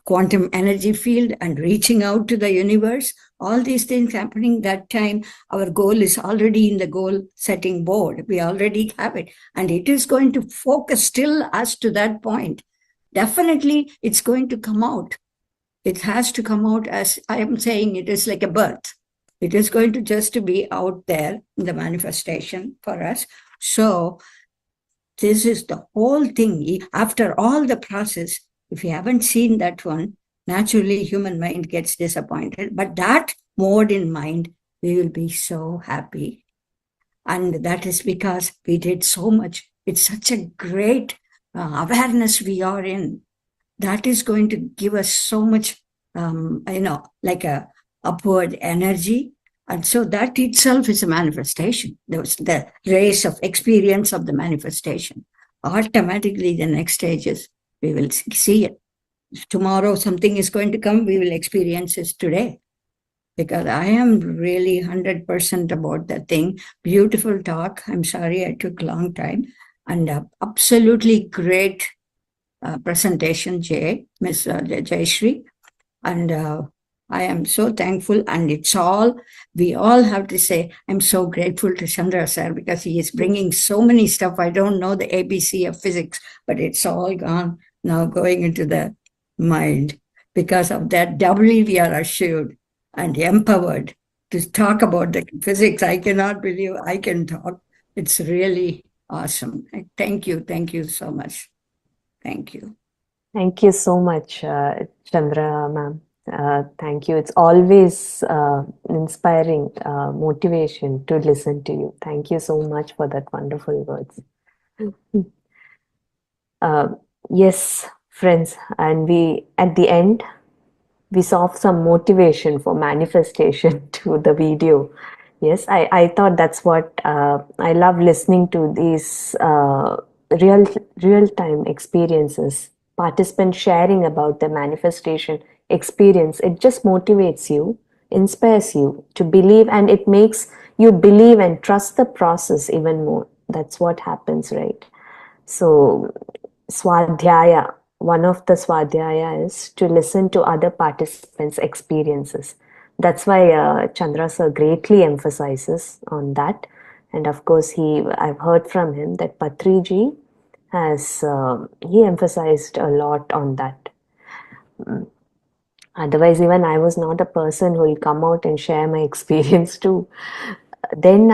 quantum energy field and reaching out to the universe. All these things happening that time, our goal is already in the goal setting board. We already have it, and it is going to focus still us to that point. Definitely it's going to come out. It has to come out. As I am saying, it is like a birth. It is going to just to be out there in the manifestation for us. So this is the whole thing. After all the process, if you haven't seen that one, naturally human mind gets disappointed. But that mode in mind, we will be so happy. And that is because we did so much. It's such a great awareness we are in. That is going to give us so much, like a upward energy. And so that itself is a manifestation. The race of experience of the manifestation. Automatically, the next stages, we will see it. If tomorrow something is going to come, we will experience it today. Because I am really 100% about that thing. Beautiful talk. I'm sorry I took a long time. And absolutely great presentation, Miss Jayashree. And I am so thankful. And we all have to say, I'm so grateful to Chandra sir, because he is bringing so many stuff. I don't know the ABC of physics, but it's all gone now going into the mind. Because of that, doubly we are assured and empowered to talk about the physics. I cannot believe I can talk. It's really awesome. Thank you. Thank you so much. Thank you. Thank you so much, Chandra ma'am. Thank you. It's always inspiring motivation to listen to you. Thank you so much for that wonderful words. Yes, friends, and at the end, we saw some motivation for manifestation to the video. Yes, I thought that's what I love listening to these real-time experiences, participants sharing about the manifestation experience. It just motivates you, inspires you to believe, and it makes you believe and trust the process even more. That's what happens, right? So, Swadhyaya, one of the Swadhyaya is to listen to other participants' experiences. That's why Chandra sir greatly emphasizes on that. And of course, I've heard from him that Patriji has, he emphasized a lot on that. Otherwise, even I was not a person who will come out and share my experience too. Then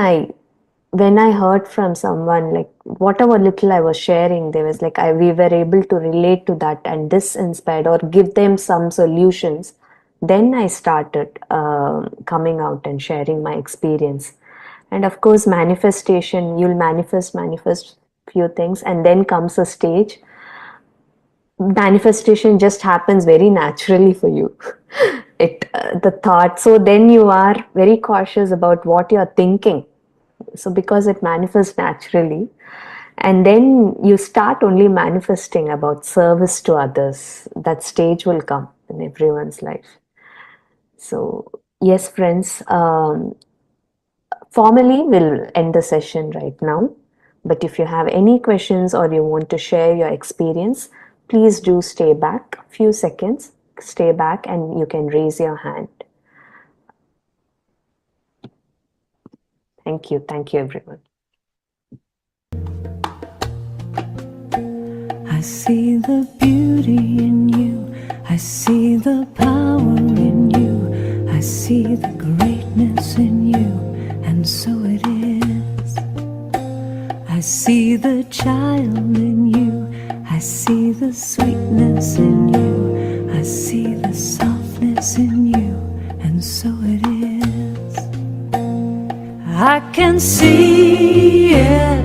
when I heard from someone, like whatever little I was sharing, there was like, we were able to relate to that, and this inspired or give them some solutions. Then I started coming out and sharing my experience. And of course, manifestation, you'll manifest few things, and then comes a stage. Manifestation just happens very naturally for you. The thought. So then you are very cautious about what you're thinking. So because it manifests naturally, and then you start only manifesting about service to others. That stage will come in everyone's life. So yes, friends, formally we'll end the session right now. But if you have any questions or you want to share your experience, please do stay back a few seconds, stay back, and you can raise your hand. Thank you everyone. I see the beauty in you, I see the power in you, I see the greatness in you, and so it is. I see the child in you, I see the sweetness in you, I see the softness in you, and so it is. I can see it,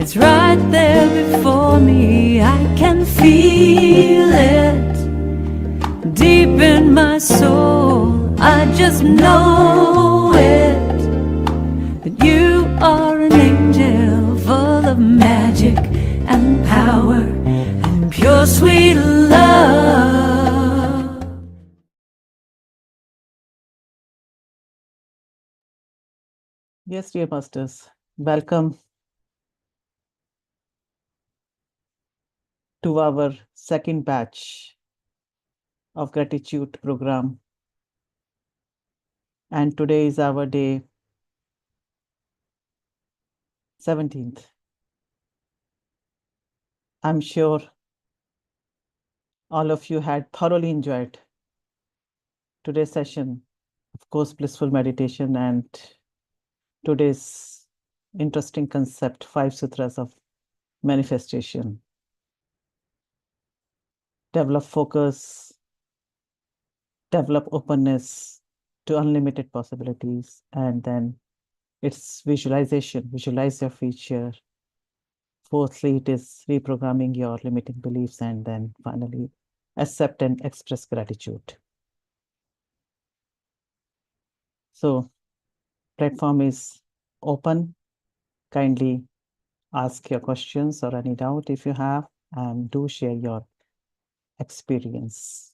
it's right there before me. I can feel it deep in my soul. I just know it, that you are an angel full of magic and power and pure sweet love. Yes, dear masters, welcome. to our second batch of gratitude program. And today is our day 17th. I'm sure all of you had thoroughly enjoyed today's session, of course, blissful meditation and today's interesting concept, 5 sutras of manifestation. Develop focus, develop openness to unlimited possibilities, and then it's visualization, visualize your future. Fourthly, it is reprogramming your limiting beliefs, and then finally, accept and express gratitude. So, platform is open. Kindly ask your questions or any doubt if you have, and do share your experience.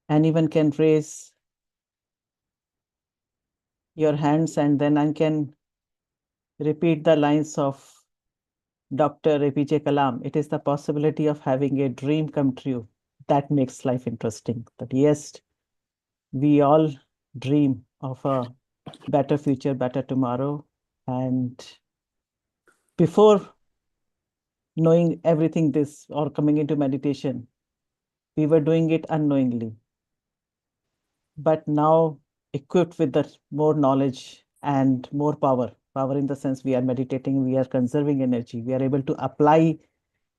Anyone can raise your hands, and then I can repeat the lines of Dr. APJ Kalam. It is the possibility of having a dream come true that makes life interesting. That yes, we all dream of a better future, better tomorrow. And before knowing everything this or coming into meditation, we were doing it unknowingly. But now, equipped with the more knowledge and more power in the sense we are meditating, we are conserving energy, we are able to apply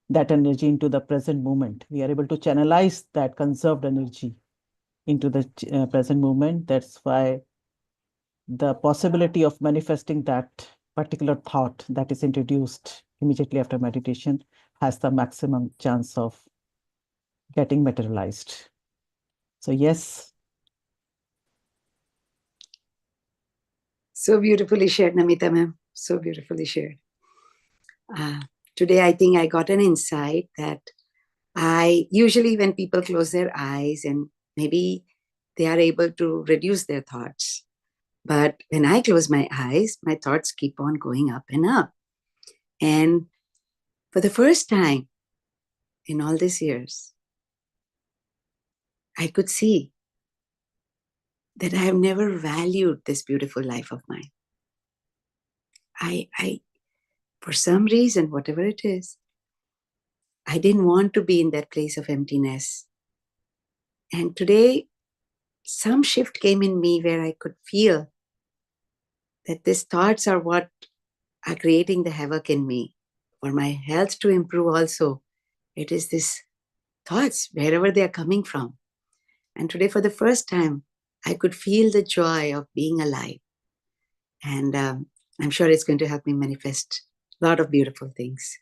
that energy into the present moment. We are able to channelize that conserved energy into the present moment. That's why the possibility of manifesting that particular thought that is introduced immediately after meditation has the maximum chance of getting materialized. So yes. So beautifully shared, Namita ma'am. So beautifully shared. Today, I think I got an insight that I usually, when people close their eyes and maybe they are able to reduce their thoughts. But when I close my eyes, my thoughts keep on going up and up. And for the first time in all these years, I could see that I have never valued this beautiful life of mine. I for some reason, whatever it is, I didn't want to be in that place of emptiness. And today, some shift came in me where I could feel that these thoughts are what are creating the havoc in me. For my health to improve also, it is these thoughts, wherever they are coming from. And today, for the first time, I could feel the joy of being alive. And I'm sure it's going to help me manifest a lot of beautiful things.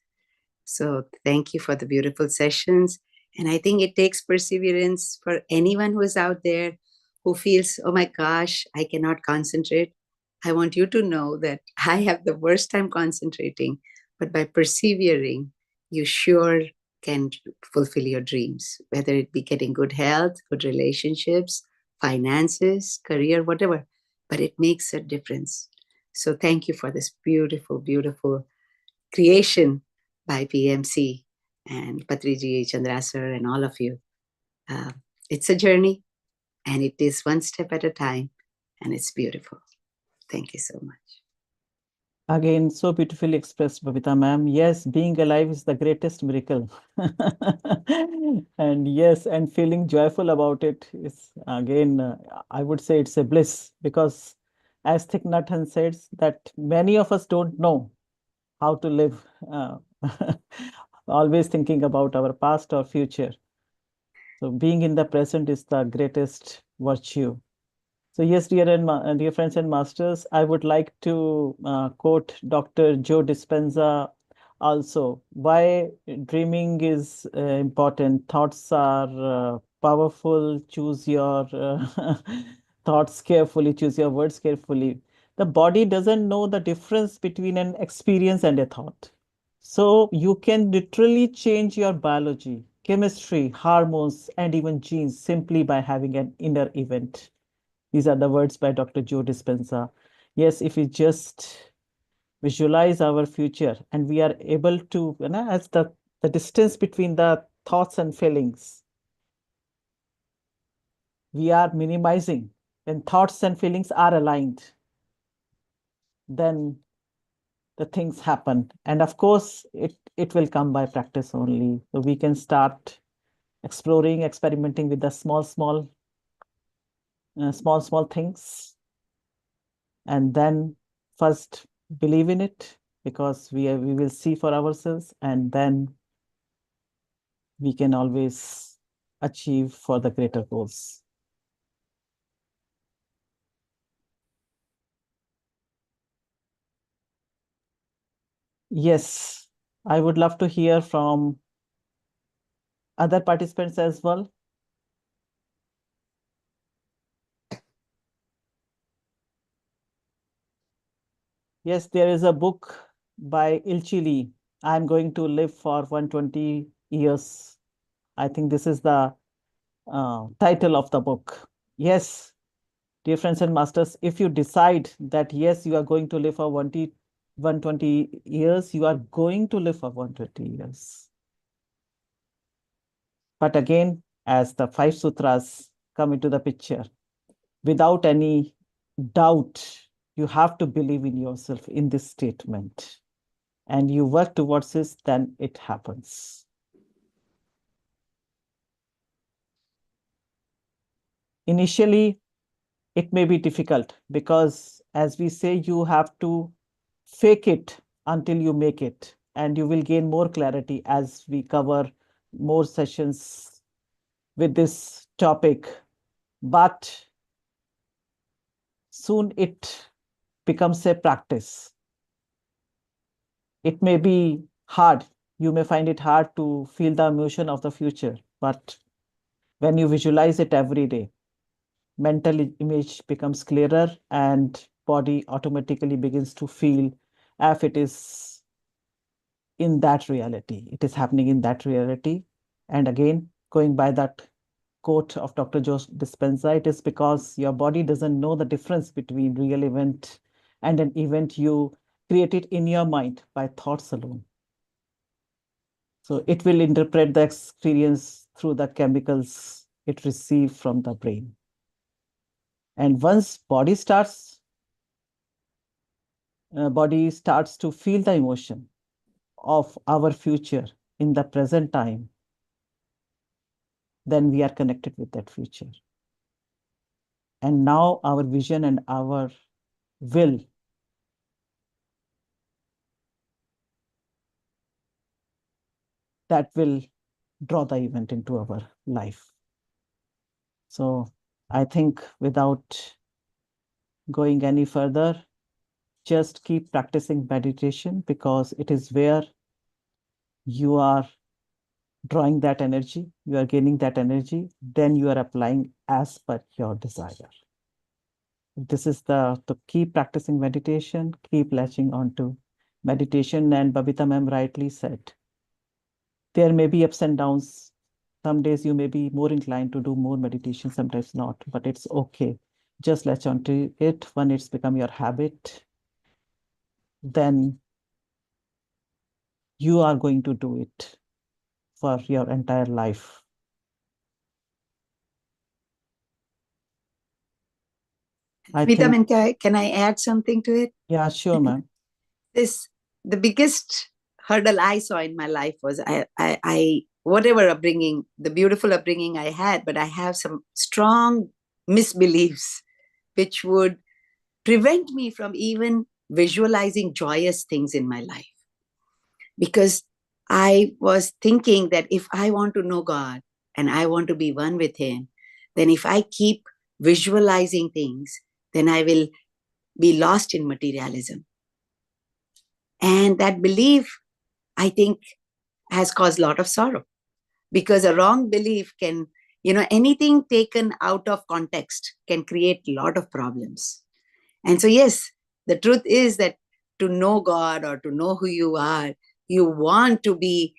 So thank you for the beautiful sessions. And I think it takes perseverance for anyone who is out there who feels, oh my gosh, I cannot concentrate. I want you to know that I have the worst time concentrating, but by persevering, you sure can fulfill your dreams, whether it be getting good health, good relationships, finances, career, whatever, but it makes a difference. So thank you for this beautiful, beautiful creation by PMC and Patriji, Chandra sir, and all of you. It's a journey, and it is one step at a time, and it's beautiful. Thank you so much. Again, so beautifully expressed, Babita ma'am. Yes, being alive is the greatest miracle. And yes, and feeling joyful about it is, again, I would say it's a bliss, because as Thich Nhat Hanh says, that many of us don't know how to live, always thinking about our past or future. So being in the present is the greatest virtue. So yes, dear friends and masters, I would like to quote Dr. Joe Dispenza also. Why dreaming is important. Thoughts are powerful. Choose your thoughts carefully. Choose your words carefully. the body doesn't know the difference between an experience and a thought. So you can literally change your biology, chemistry, hormones, and even genes simply by having an inner event. These are the words by Dr. Joe Dispenza. Yes, if we just visualize our future and we are able to, as the distance between the thoughts and feelings, we are minimizing. When thoughts and feelings are aligned, then the things happen. And of course, it will come by practice only. So we can start exploring, experimenting with the small things. And then first believe in it, because we will see for ourselves, and then we can always achieve for the greater goals. Yes, I would love to hear from other participants as well. Yes, there is a book by Ilchi Lee, I'm going to live for 120 years. I think this is the title of the book. Yes, dear friends and masters, if you decide that yes, you are going to live for 120 years, you are going to live for 120 years. But again, as the 5 sutras come into the picture, without any doubt, you have to believe in yourself in this statement, and you work towards this, then it happens. Initially, it may be difficult because, as we say, you have to fake it until you make it, and you will gain more clarity as we cover more sessions with this topic. But soon it becomes a practice. It may be hard. You may find it hard to feel the emotion of the future, but when you visualize it every day, mental image becomes clearer and body automatically begins to feel as it is in that reality. It is happening in that reality. And again, going by that quote of Dr. Joe Dispenza, it is because your body doesn't know the difference between real event and an event you created in your mind by thoughts alone. So it will interpret the experience through the chemicals it receives from the brain. And once body starts to feel the emotion of our future in the present time, then we are connected with that future. And now our vision and our will that will draw the event into our life. So I think without going any further, just keep practicing meditation, because it is where you are drawing that energy, you are gaining that energy, then you are applying as per your desire. This is to keep practicing meditation, keep latching on to meditation. And Babita ma'am rightly said, there may be ups and downs. Some days you may be more inclined to do more meditation, sometimes not, but it's okay. Just latch on to it. When it's become your habit, then you are going to do it for your entire life. Vita, can I add something to it? Yeah, sure, ma'am. The biggest hurdle I saw in my life was I whatever upbringing, the beautiful upbringing I had, but I have some strong misbeliefs which would prevent me from even visualizing joyous things in my life. Because I was thinking that if I want to know God and I want to be one with Him, then if I keep visualizing things, then I will be lost in materialism. And that belief, I think, has caused a lot of sorrow, because a wrong belief can, anything taken out of context can create a lot of problems. And so, yes, The truth is that to know God or to know who you are, you want to be,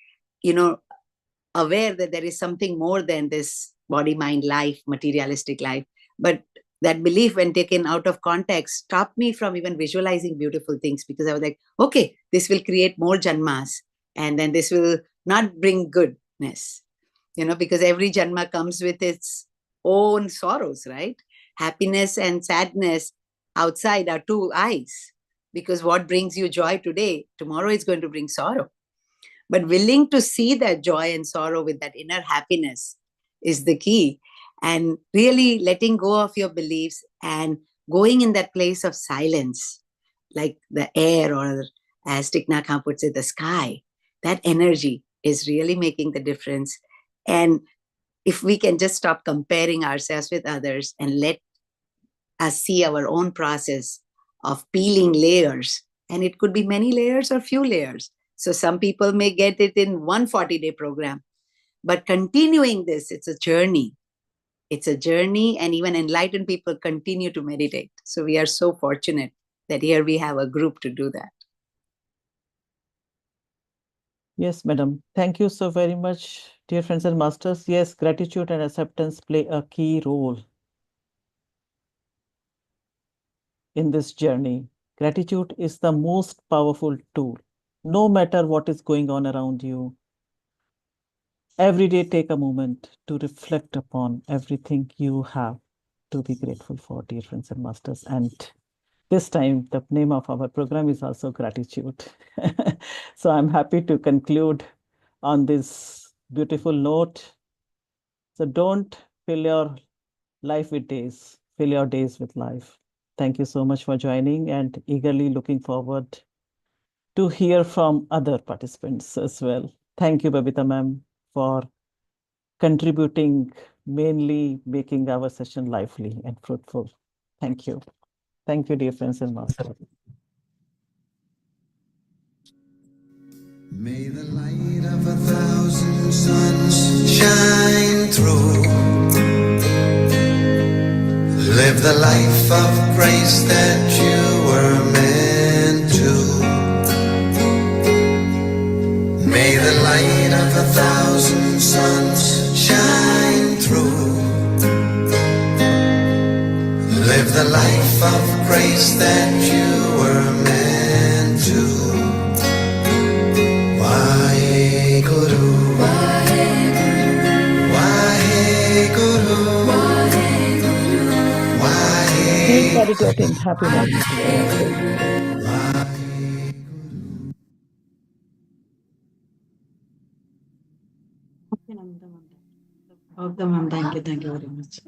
aware that there is something more than this body, mind, life, materialistic life. But that belief, when taken out of context, stopped me from even visualizing beautiful things, because I was like, okay, this will create more janmas, and then this will not bring goodness, because every janma comes with its own sorrows, right? Happiness and sadness outside are two eyes, because what brings you joy today, tomorrow is going to bring sorrow. But willing to see that joy and sorrow with that inner happiness is the key. And really letting go of your beliefs and going in that place of silence, like the air, or as Thich Nhat Hanh puts it, the sky. That energy is really making the difference. And if we can just stop comparing ourselves with others and let us see our own process of peeling layers, and it could be many layers or few layers. So some people may get it in one 40-day program, but continuing this, it's a journey. It's a journey, and even enlightened people continue to meditate. So we are so fortunate that here we have a group to do that. Yes, madam. Thank you so very much, dear friends and masters. Yes, gratitude and acceptance play a key role in this journey. Gratitude is the most powerful tool. No matter what is going on around you, every day take a moment to reflect upon everything you have to be grateful for, dear friends and masters. And this time, the name of our program is also gratitude. So I'm happy to conclude on this beautiful note. So don't fill your life with days, fill your days with life. Thank you so much for joining, and eagerly looking forward to hear from other participants as well. Thank you, Babita ma'am, for contributing, mainly making our session lively and fruitful. Thank you. Thank you, dear friends and masters. May the light of 1,000 suns shine through. Live the life of grace that you were meant to. May the light of 1,000 suns shine through. Live the life of grace that you were meant to. Waheguru, Waheguru, Waheguru, Keep meditating. Happy meditating. Okay, ma'am. Thank you very much.